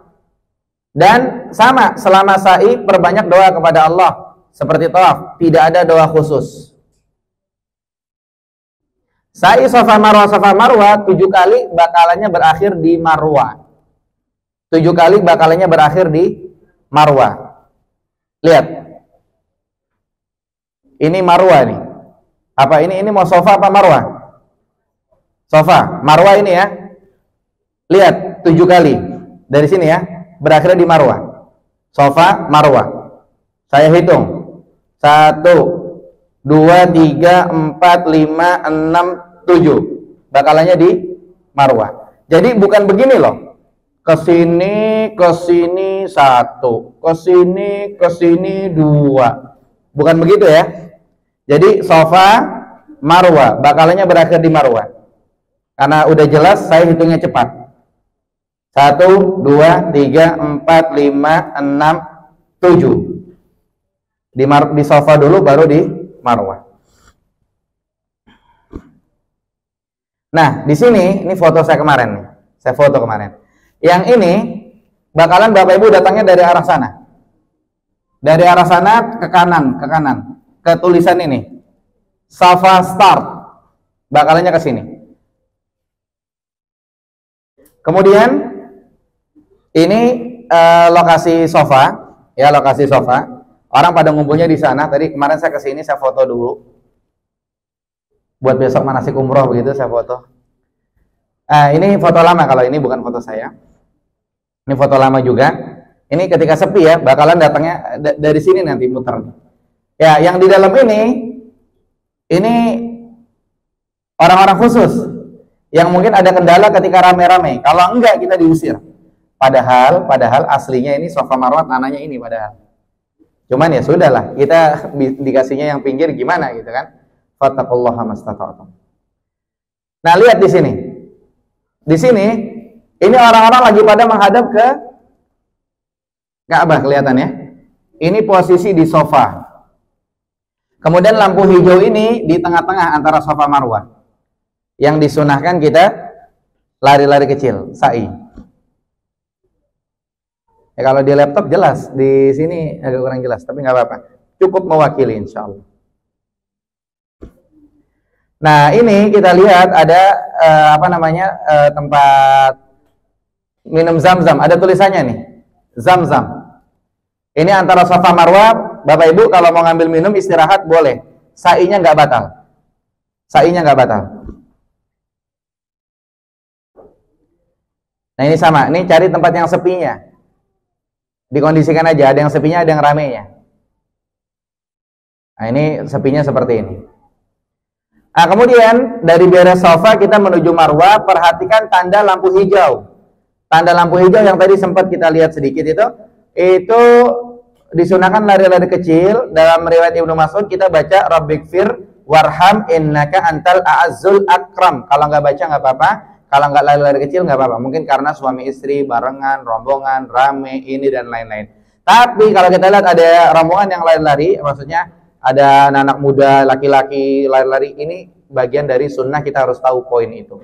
Dan sama, selama sa'i perbanyak doa kepada Allah. Seperti tawaf, tidak ada doa khusus. Sa'i Safa Marwah 7 kali bakalannya berakhir di Marwah. 7 kali bakalannya berakhir di Marwah. Lihat. Ini Marwah nih. Apa ini mau Safa apa Marwah? Safa, Marwah ini ya. Lihat, 7 kali. Dari sini ya, berakhir di Marwah. Safa, Marwah. Saya hitung. 1 2, 3, 4, 5, 6, 7. Bakalannya di Marwah. Jadi bukan begini loh. Kesini 1, kesini 2. Bukan begitu ya. Jadi Safa, Marwah, bakalannya berakhir di Marwah. Karena udah jelas saya hitungnya cepat. 1, 2, 3, 4, 5, 6, 7. Di Safa dulu baru di Marwah. Nah, di sini ini foto saya kemarin nih. Saya foto kemarin. Yang ini bakalan Bapak Ibu datangnya dari arah sana. Dari arah sana ke kanan. Ke tulisan ini. Safa Start. Bakalannya ke sini. Kemudian ini lokasi Safa, ya, lokasi Safa. Orang pada ngumpulnya di sana. Tadi kemarin saya ke sini, saya foto dulu. Buat besok manasik umroh begitu saya foto. Ini foto lama, kalau ini bukan foto saya. Ini foto lama juga. Ini ketika sepi ya, bakalan datangnya dari sini nanti muter. Ya, yang di dalam ini Orang-orang khusus yang mungkin ada kendala ketika rame-rame. Kalau enggak kita diusir. Padahal aslinya ini Safa Marwah tanahnya ini padahal. Cuman ya sudahlah, kita dikasihnya yang pinggir gimana gitu kan. Fattaqullaha mastata'tum. Nah, lihat di sini. Di sini ini orang-orang lagi pada menghadap ke Ka'bah kelihatan ya. Ini posisi di Safa. Kemudian lampu hijau ini di tengah-tengah antara Safa Marwah. Yang disunahkan kita lari-lari kecil, sa'i. Ya, kalau di laptop jelas, di sini agak kurang jelas, tapi nggak apa-apa. Cukup mewakili insya Allah. Nah, ini kita lihat ada tempat minum Zam-Zam. Ada tulisannya nih, Zam-Zam. Ini antara Safa Marwah. Bapak Ibu kalau mau ngambil minum istirahat boleh. Sa'inya nggak batal. Sa'inya nggak batal. Nah, ini sama. Ini cari tempat yang sepinya. Dikondisikan aja, ada yang sepinya, ada yang ramenya. Nah, ini sepinya seperti ini. Nah, kemudian dari beres Safa kita menuju Marwah, perhatikan tanda lampu hijau. Tanda lampu hijau yang tadi sempat kita lihat sedikit itu disunahkan lari-lari kecil. Dalam riwayat Ibnu Mas'ud kita baca Rabbighfir warham innaka antal a'azzul akram. Kalau nggak baca nggak apa-apa. Kalau nggak lari-lari kecil nggak apa-apa. Mungkin karena suami istri barengan, rombongan, rame, ini dan lain-lain. Tapi kalau kita lihat ada rombongan yang lari-lari, maksudnya ada anak-anak muda, laki-laki lari-lari, ini bagian dari sunnah, kita harus tahu poin itu.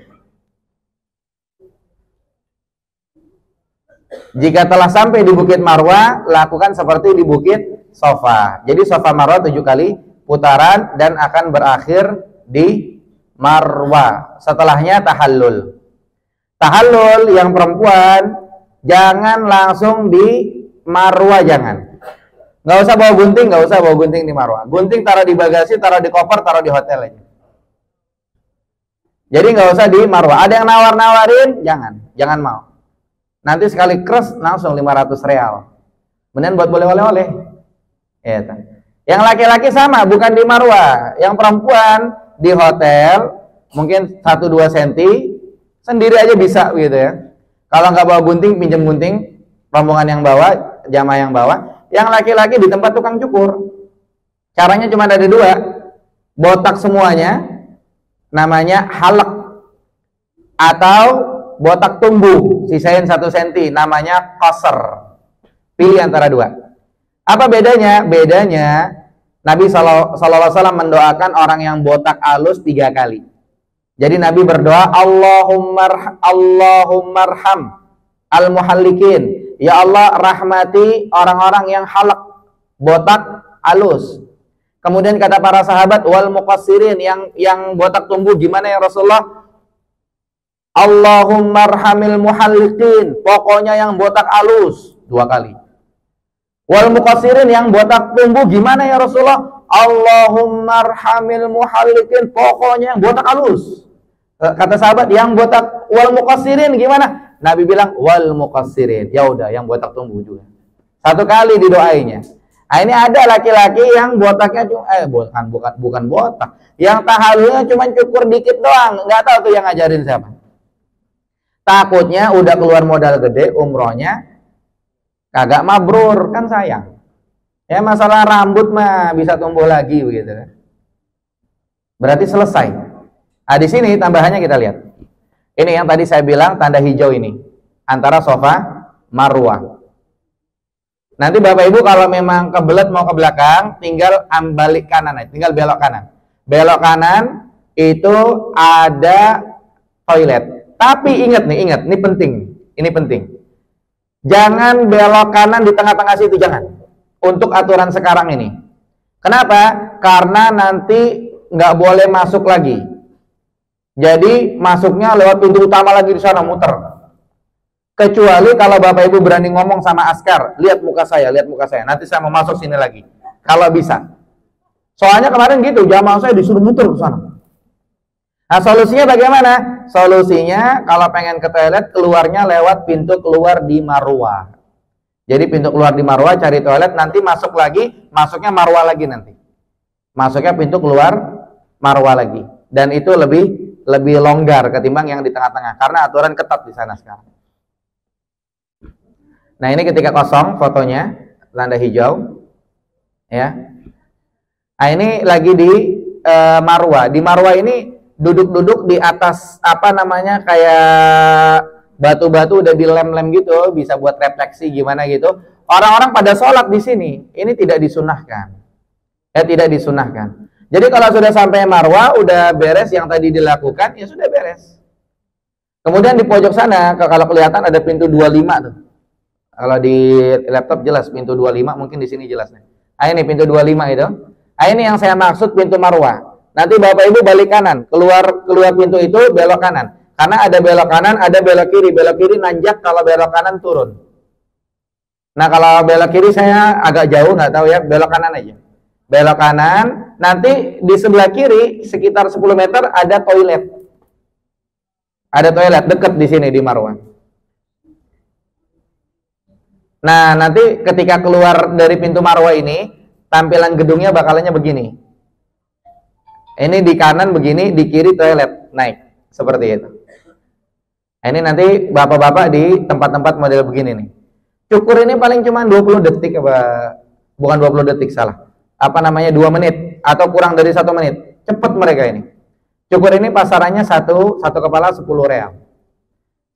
Jika telah sampai di Bukit Marwah, lakukan seperti di Bukit Safa. Jadi Safa Marwah 7 kali putaran dan akan berakhir di Marwah. Setelahnya tahallul. Tahallul yang perempuan jangan langsung di Marwah, jangan. Nggak usah bawa gunting, di Marwah. Gunting taruh di bagasi, taruh di koper, taruh di hotel aja. Jadi nggak usah di Marwah. Ada yang nawar-nawarin, jangan mau. Nanti sekali crush langsung 500 real. Kemudian buat boleh oleh-oleh. Ya, yang laki-laki sama, bukan di Marwah. Yang perempuan di hotel mungkin 1-2 cm sendiri aja bisa gitu ya. Kalau nggak bawa gunting, pinjam gunting, rombongan yang bawa, jamaah yang bawa. Yang laki-laki di tempat tukang cukur. Caranya cuma ada 2. Botak semuanya, namanya halak, atau botak tumbuh, sisain 1 cm, namanya qasr. Pilih antara 2. Apa bedanya? Bedanya Nabi SAW mendoakan orang yang botak halus 3 kali. Jadi Nabi berdoa, Allahummarham al-muhallikin. Ya Allah, rahmati orang-orang yang halak, botak halus. Kemudian kata para sahabat, wal muqassirin, yang botak tumbuh gimana ya Rasulullah? Allahummarhamil muhallikin, pokoknya yang botak halus 2 kali. Wal muqassirin, yang botak tumbuh gimana ya Rasulullah? Allahummarhamil muhallikin, pokoknya yang botak halus. Kata sahabat, yang botak wal muqassirin gimana? Nabi bilang wal muqassirin. Ya udah, yang botak tumbuh juga. 1 kali didoainya. Nah, ini ada laki-laki yang botaknya bukan botak. Yang tahallulnya cuma cukur dikit doang, nggak tahu tuh yang ngajarin siapa. Takutnya udah keluar modal gede umrohnya kagak mabrur, kan sayang. Ya masalah rambut mah bisa tumbuh lagi begitu kan. Berarti selesai. Nah, di sini tambahannya kita lihat. Ini yang tadi saya bilang tanda hijau ini antara Safa Marwah. Nanti Bapak Ibu kalau memang kebelet mau ke belakang, tinggal balik kanan aja, tinggal belok kanan. Belok kanan itu ada toilet. Tapi ingat, ini penting. Jangan belok kanan di tengah-tengah situ, jangan. Untuk aturan sekarang ini. Kenapa? Karena nanti nggak boleh masuk lagi. Jadi masuknya lewat pintu utama lagi di sana, muter. Kecuali kalau Bapak Ibu berani ngomong sama askar, lihat muka saya, nanti saya mau masuk sini lagi. Kalau bisa. Soalnya kemarin gitu, jamaah saya disuruh muter ke sana. Nah, solusinya bagaimana? Solusinya kalau pengen ke toilet, keluarnya lewat pintu keluar di Marwah. Jadi pintu keluar di Marwah, cari toilet, nanti masuknya Marwah lagi nanti. Masuknya pintu keluar Marwah lagi. dan itu lebih longgar ketimbang yang di tengah-tengah karena aturan ketat di sana sekarang. Nah, ini ketika kosong fotonya, tanda hijau ya. Nah, ini lagi di Marwa. Di Marwa ini duduk-duduk di atas apa namanya, kayak batu-batu udah dilem-lem gitu, bisa buat refleksi gimana gitu. Orang-orang pada sholat di sini. Ini tidak disunahkan. Ya, tidak disunahkan. Jadi kalau sudah sampai Marwa, udah beres yang tadi dilakukan, ya sudah beres. Kemudian di pojok sana, kalau kelihatan ada pintu 25 tuh. Kalau di laptop jelas pintu 25, mungkin di sini jelasnya. Nah, ini pintu 25 itu. Nah, ini yang saya maksud pintu Marwa. Nanti Bapak Ibu balik kanan, keluar pintu itu belok kanan. Karena ada belok kanan, ada belok kiri. Belok kiri nanjak, kalau belok kanan turun. Nah, kalau belok kiri saya agak jauh, nggak tahu ya, belok kanan aja. Belok kanan, nanti di sebelah kiri sekitar 10 meter ada toilet. Ada toilet dekat di sini di Marwa. Nah, nanti ketika keluar dari pintu Marwa ini, tampilan gedungnya bakalannya begini. Ini di kanan begini, di kiri toilet, naik. Seperti itu. Ini nanti bapak-bapak di tempat-tempat model begini nih. Cukur ini paling cuma 20 detik, bukan 20 detik, salah. Apa namanya, 2 menit, atau kurang dari 1 menit. Cepat mereka ini. Cukur ini pasarannya satu kepala 10 real.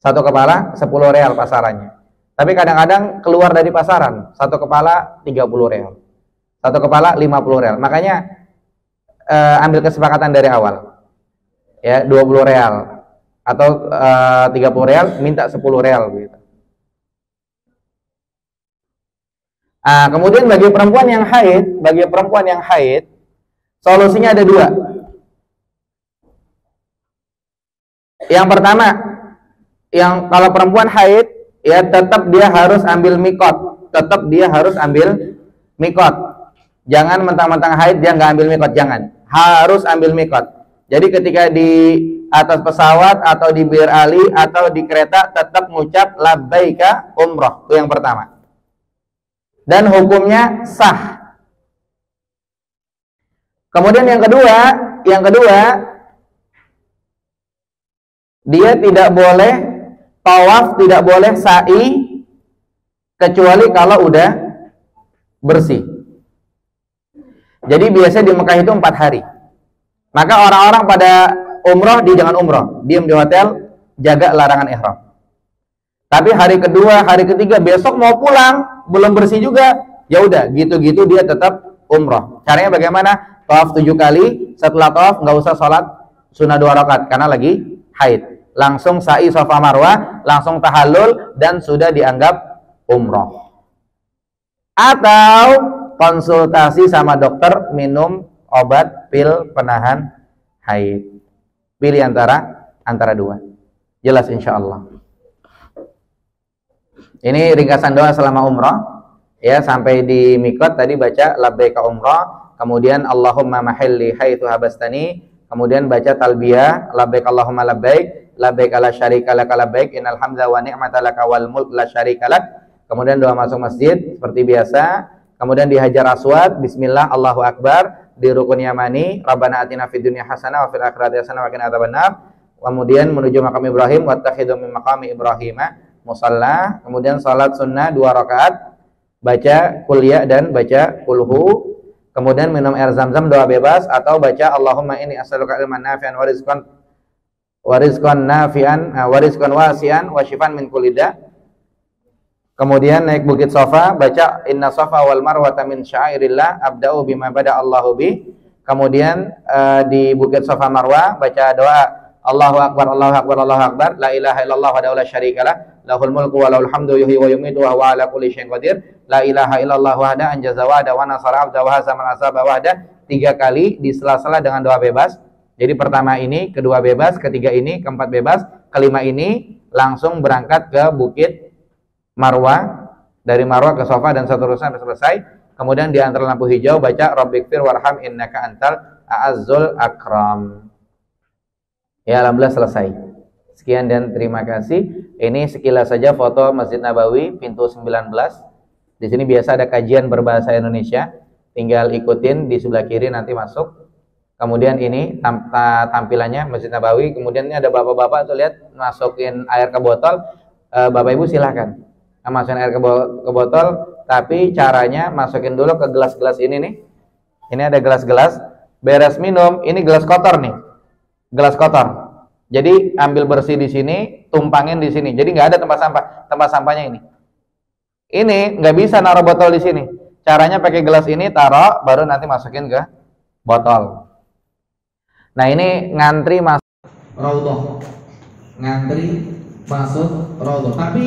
Satu kepala 10 real pasarannya. Tapi kadang-kadang keluar dari pasaran, satu kepala 30 real, satu kepala 50 real. Makanya ambil kesepakatan dari awal, ya 20 real atau 30 real, minta 10 real gitu. Kemudian bagi perempuan yang haid, solusinya ada 2. Yang pertama, yang kalau perempuan haid, ya tetap dia harus ambil mikot, Jangan mentang-mentang haid dia nggak ambil mikot, jangan. Harus ambil mikot. Jadi ketika di atas pesawat atau di Bir Ali atau di kereta tetap mengucap labbaika umroh, itu yang pertama. Dan hukumnya sah. Kemudian yang kedua, dia tidak boleh tawaf, tidak boleh sa'i kecuali kalau udah bersih. Jadi biasa di Mekah itu 4 hari. Maka orang-orang pada umroh, jangan umroh, diam di hotel, jaga larangan ihram. Tapi hari kedua, hari ketiga, besok mau pulang, belum bersih juga, ya udah, gitu-gitu dia tetap umroh. Caranya bagaimana? Tawaf 7 kali, setelah tawaf nggak usah sholat sunnah 2 rakaat karena lagi haid. Langsung sa'i Safa Marwah, langsung tahallul, dan sudah dianggap umroh. Atau konsultasi sama dokter, minum obat pil penahan haid. Pilih antara 2. Jelas insya Allah. Ini ringkasan doa selama umroh. Ya, sampai di mikot tadi baca labbaika umroh, kemudian Allahumma mahilli haitsu habastani, kemudian baca talbiyah labbaik Allahumma labbaik, labbaik la syarika lak labbaik, innal hamda wa ni'mata lak wal mulk la syarika lak. Kemudian doa masuk masjid seperti biasa. Kemudian di Hajar Aswad, bismillah, Allahu Akbar. Di rukun Yamani, Rabbana atina fid dunya hasanah wa fil akhirati hasanah wa qina adzabannar. Kemudian menuju makam Ibrahim, wattakhidhu min maqami Ibrahim musalla. Kemudian salat sunnah 2 rakaat, baca kuliah dan baca kulhu. Kemudian minum air zam-zam, doa bebas, atau baca Allahumma inni as'aluka ilman nafi'an wa rizqan nafi'an wa rizqan wasi'an wa syifan min kulli da'. Kemudian naik bukit Safa, baca inna Safa wal Marwata min syairillah abda'u bima bada Allahu bi. Kemudian di bukit Safa Marwa baca doa Allahu Akbar, Allahu Akbar, Allahu Akbar, la ilaha illallah wahdahu la syarikalah, lahul mulku wa lahul hamdu yuhyi wa yumiitu wa huwa ala kulli syai'in qadir, la ilaha illallah wahda anjaza wa'da wa nasara 'abda wa hazama al-asaba wahda. 3 kali di sela-sela dengan doa bebas. Jadi pertama ini, kedua bebas, ketiga ini, keempat bebas, kelima ini langsung berangkat ke bukit Marwa, dari Marwa ke Safa dan seterusnya sampai selesai. Kemudian di antara lampu hijau baca Rabbighfir warham innaka antal a'azzul akram. Ya, alhamdulillah selesai. Sekian dan terima kasih. Ini sekilas saja foto Masjid Nabawi pintu 19. Di sini biasa ada kajian berbahasa Indonesia. Tinggal ikutin di sebelah kiri nanti masuk. Kemudian ini tampilannya Masjid Nabawi. Kemudian ini ada bapak-bapak tuh, lihat masukin air ke botol. Bapak Ibu silahkan masukin air ke botol, tapi caranya masukin dulu ke gelas-gelas ini nih. Ini ada gelas-gelas, beres minum, ini gelas kotor nih, gelas kotor. Jadi ambil bersih di sini, tumpangin di sini. Jadi nggak ada tempat sampah, tempat sampahnya ini. Ini nggak bisa naruh botol di sini. Caranya pakai gelas ini, taruh, baru nanti masukin ke botol. Nah ini ngantri masuk raudhah, ngantri masuk raudhah. Tapi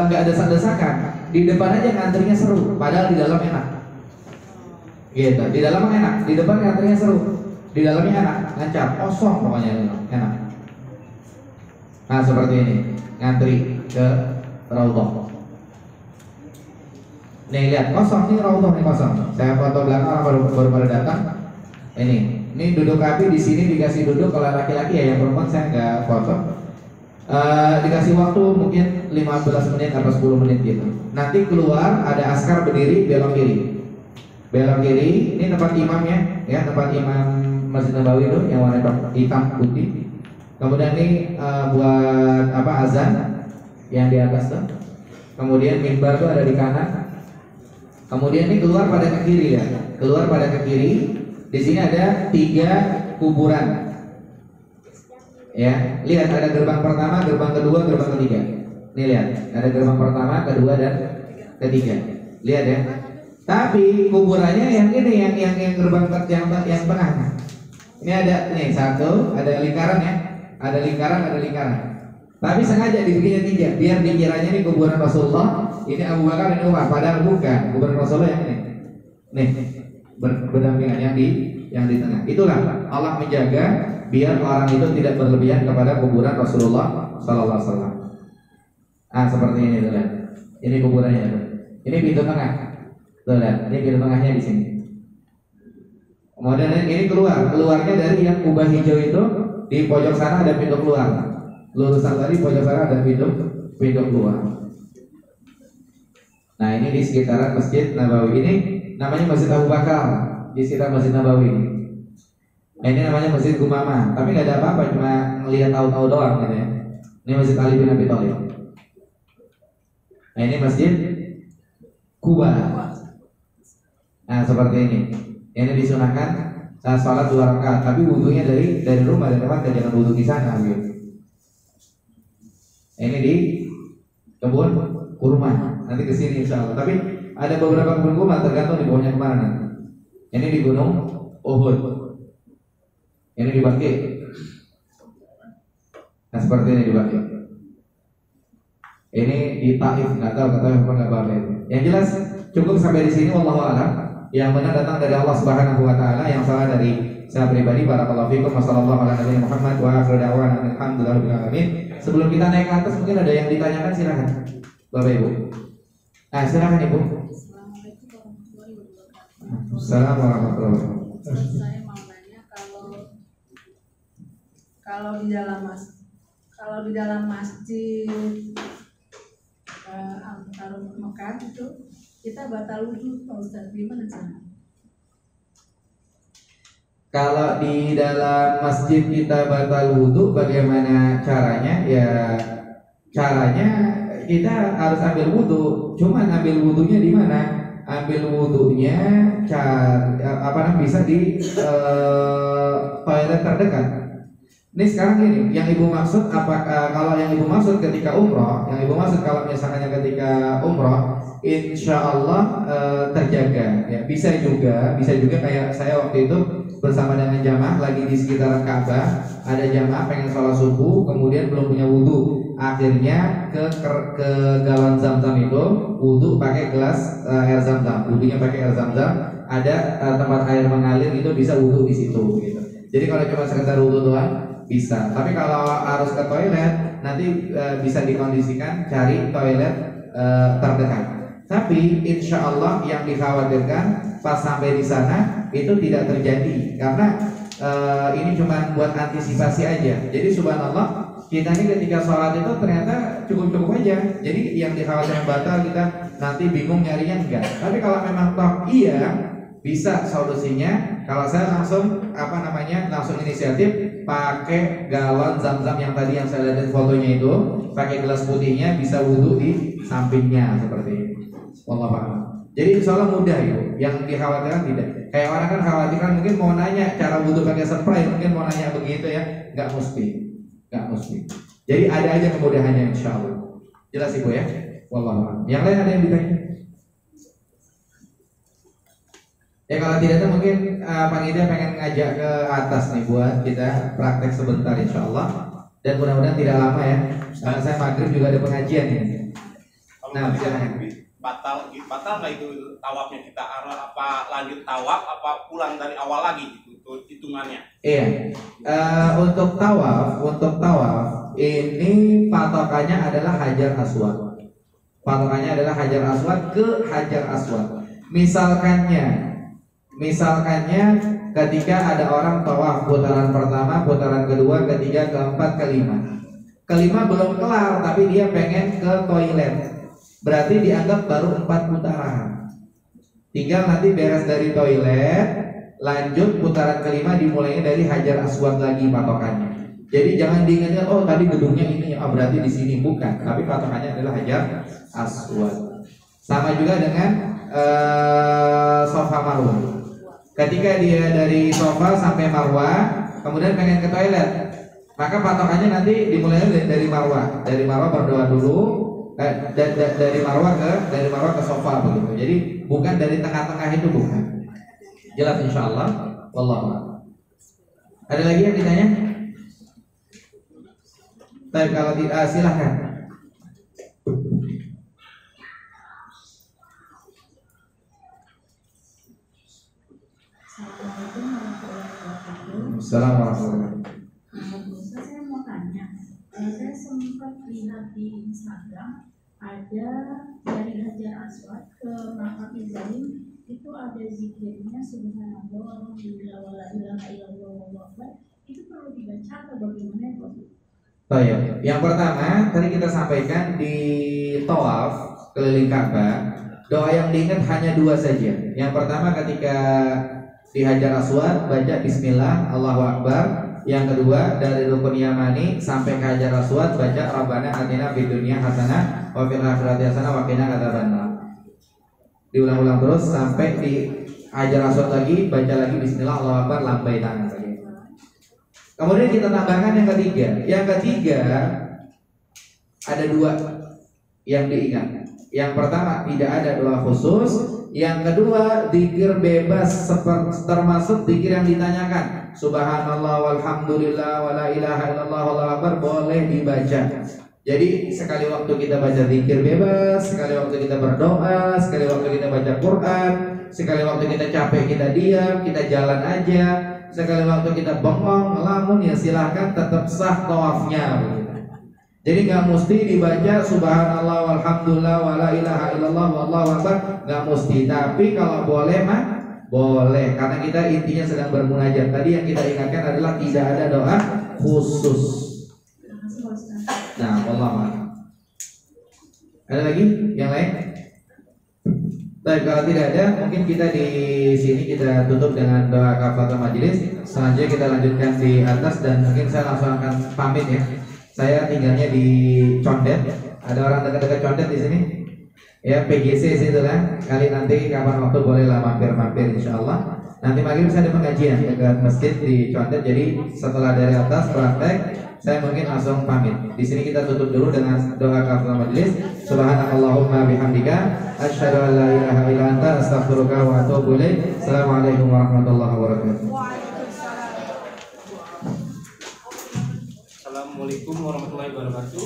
nggak ada desak-desakan. Di depan aja ngantrinya seru, padahal di dalam enak. Gitu, di dalam enak, di depan ngantrinya seru, di dalamnya enak, lancar, kosong pokoknya enak. Nah seperti ini, ngantri ke raudhah. Nih lihat, kosong nih raudhah nih, kosong. Saya foto belakang orang baru pada datang. Ini duduk rapi di sini, dikasih duduk. Kalau laki-laki ya, yang perempuan saya nggak foto. Dikasih waktu mungkin 15 menit atau 10 menit gitu. Nanti keluar ada askar berdiri belok kiri. Belok kiri, ini tempat imamnya, ya tempat imam Masjid Nabawi itu yang warna hitam putih. Kemudian ini buat apa, azan yang di atas tuh. Kemudian mimbar tuh ada di kanan. Kemudian ini keluar pada ke kiri ya, keluar pada ke kiri. Di sini ada 3 kuburan. Ya, lihat ada gerbang pertama, gerbang kedua, gerbang ketiga. Nih lihat, ada gerbang pertama, kedua dan ketiga. Lihat ya. Tapi kuburannya yang ini, yang gerbang yang tengah. Ini ada nih 1, ada lingkaran ya, ada lingkaran. Tapi sengaja dibikinnya 3, biar dikiranya ini kuburan Rasulullah, ini Abu Bakar, ini Umar. Padahal bukan, kuburan Rasulullah yang ini. Nih, berdampingan yang di tengah. Itulah Allah menjaga biar orang itu tidak berlebihan kepada kuburan Rasulullah Sallallahu Alaihi Wasallam. Seperti ini tuh lihat. Ini kuburannya. Ini pintu tengah. Tuh lihat, ini pintu tengahnya di sini. Kemudian ini keluarnya dari yang kubah hijau itu, di pojok sana ada pintu keluar. Lurusan tadi pojok sana ada pintu keluar. Nah ini di sekitaran Masjid Nabawi. Ini namanya Masjid Abu Bakar, di sekitar Masjid Nabawi. Nah ini namanya Masjid Gumamah. Tapi nggak ada apa-apa, cuma ngelihat tahu-tahu doang gitu ya. Ini Masjid Ali bin Abi Thalib. Nah ini Masjid Kuba. Nah seperti ini. Ini disunahkan saat sholat 2 rakaat, tapi wudhunya dari rumah, dari tempat, jangan wudhu di sana gitu. Ini di kebun kurma, nanti kesini insya Allah. Tapi ada beberapa kebun kurma tergantung di bawahnya kemana. Ini di Gunung Uhud, ini di Baki. Nah seperti ini di Baki. Ini di Taif, nggak tahu apa nggak Baki. Yang jelas cukup sampai di sini. Wallahu a'lam. Yang benar datang dari Allah Subhanahu Wa Taala, yang salah dari saya pribadi. Barakallahu fiikum. Wassallallahu ala nabiyina Muhammad wa akhiru da'wana alhamdulillahirabbil alamin. Sebelum kita naik ke atas, mungkin ada yang ditanyakan, silakan Bapak Ibu. Silakan Ibu. Assalamualaikum warahmatullahi wabarakatuh. Saya mau nanya, kalau di dalam masjid Al-Mukarram Mekah itu kita batal wudhu, Pak Ustaz, gimana caranya? Kalau di dalam masjid kita batal wudhu, bagaimana caranya? Ya caranya kita harus ambil wudhu. Cuman ambil wudhunya di mana? Ambil wudhunya bisa di toilet terdekat. Ini sekarang gini, yang ibu maksud kalau yang ibu maksud ketika umroh, kalau misalnya ketika umroh, insya Allah terjaga. Ya, bisa juga kayak saya waktu itu bersama dengan jamaah lagi di sekitaran Ka'bah, ada jamaah pengen sholat subuh, kemudian belum punya wudhu, akhirnya ke galon Zam-Zam itu wudhu pakai gelas air Zam-Zam, wudhunya pakai air Zam-Zam, ada tempat air mengalir itu bisa wudhu di situ gitu. Jadi kalau cuma sekedar wudhu doang bisa, tapi kalau harus ke toilet nanti bisa dikondisikan cari toilet terdekat. Tapi insya Allah yang dikhawatirkan pas sampai di sana itu tidak terjadi, karena ini cuma buat antisipasi aja. Jadi subhanallah, kita ini ketika sholat itu ternyata cukup aja. Jadi yang dikhawatirkan batal, kita nanti bingung nyarinya enggak. Tapi kalau memang toh iya, bisa solusinya Kalau saya langsung langsung inisiatif pakai galon zam-zam yang tadi yang saya lihat fotonya itu, pakai gelas putihnya, bisa wudhu di sampingnya seperti ini. Wallahu a'lam. Jadi insya Allah mudah itu. Yang dikhawatirkan tidak. Kayak orang kan khawatirkan mungkin mau nanya cara wudhu pakai spray, mungkin mau nanya begitu ya. Nggak mesti. Jadi ada aja kemudahannya insya Allah. Jelas Ibu ya. Wallahu a'lam. Yang lain ada yang ditanya? Ya kalau tidak tuh mungkin panitia pengen ngajak ke atas nih buat kita praktek sebentar insya Allah. Dan mudah-mudahan tidak lama ya. Karena saya maghrib juga ada pengajian ya. Nah, batal nggak itu tawafnya, kita arah apa lanjut tawaf apa pulang dari awal lagi gitu hitungannya? Iya. Untuk tawaf ini patokannya adalah Hajar Aswad. Patokannya adalah Hajar Aswad ke Hajar Aswad. Misalkannya ketika ada orang tawaf putaran pertama, putaran kedua, ketiga, keempat, kelima. Kelima belum kelar tapi dia pengen ke toilet. Berarti dianggap baru 4 putaran. Tinggal nanti beres dari toilet, lanjut putaran kelima dimulainya dari Hajar Aswad lagi patokannya. Jadi jangan diingatkan oh tadi gedungnya ini, berarti di sini, bukan. Tapi patokannya adalah Hajar Aswad. Sama juga dengan Safa Marwah. Ketika dia dari Safa sampai Marwah, kemudian pengen ke toilet, maka patokannya nanti dimulainya dari Marwah. Dari Marwah berdoa dulu, dari Marwah ke Safa begitu. Jadi bukan dari tengah-tengah itu, bukan. Jelas insyaallah. Wallahu a'lam. Ada lagi yang ditanya? Baik, kalau tidak silahkan. Assalamualaikum warahmatullahi wabarakatuh. Saya mau tanya, saya sempat lihat di Instagram ada dari Hajar Aswad ke Makam Ibrahim itu ada zikirnya subhanallah walhamdulillah wala ilaha illallah wallahu akbar. Itu perlu dibaca atau bagaimana ya, Pak? Oh ya, yang pertama tadi kita sampaikan di tawaf keliling Ka'bah, doa yang diingat hanya 2 saja. Yang pertama ketika di Hajar Aswad baca Bismillah Allahu Akbar. Yang kedua dari rukun Yamani sampai ke Hajar Aswad baca Rabbana atina fid dunya hasanah wa fil akhirati hasanah wa qina adzabannar. Diulang-ulang terus sampai di Hajar Aswad lagi, baca lagi Bismillah Allahu Akbar, lambai tangan lagi. Kemudian kita tambahkan yang ketiga. Yang ketiga ada 2 yang diingat. Yang pertama tidak ada doa khusus. Yang kedua zikir bebas termasuk zikir yang ditanyakan. Subhanallah walhamdulillah wala ilaha illallah wallahu akbar boleh dibaca. Jadi sekali waktu kita baca zikir bebas, sekali waktu kita berdoa, sekali waktu kita baca Quran, sekali waktu kita capek kita diam, kita jalan aja, sekali waktu kita bengong, ngelamun, ya silahkan tetap sah tawafnya begitu. Jadi nggak mesti dibaca subhanallah walhamdulillah wala ilaha illallah wallahu akbar, nggak mesti. Tapi kalau boleh mah boleh, karena kita intinya sedang bermunajat. Tadi yang kita ingatkan adalah tidak ada doa khusus. Nah, wallahu a'lam. Ada lagi yang lain? Baik, kalau tidak ada, mungkin kita di sini kita tutup dengan doa kafaratul majelis. Selanjutnya kita lanjutkan di atas dan mungkin saya langsung akan pamit ya. Saya tinggalnya di Condet. Ada orang dekat-dekat Condet di sini? Ya, PGC situ kan. Kali nanti kapan waktu bolehlah mampir-mampir insyaallah. Nanti maghrib saya ada pengajian dekat masjid di Condet. Jadi setelah dari atas praktek, saya mungkin langsung pamit. Di sini kita tutup dulu dengan doa kafaratul majelis. Subhanakallahumma bihamdika asyhadu an la ilaha illa anta astaghfiruka wa atubu ilaik. Assalamualaikum warahmatullahi wabarakatuh. Assalamualaikum warahmatullahi wabarakatuh.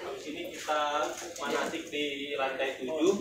Di sini kita manasik di lantai 7.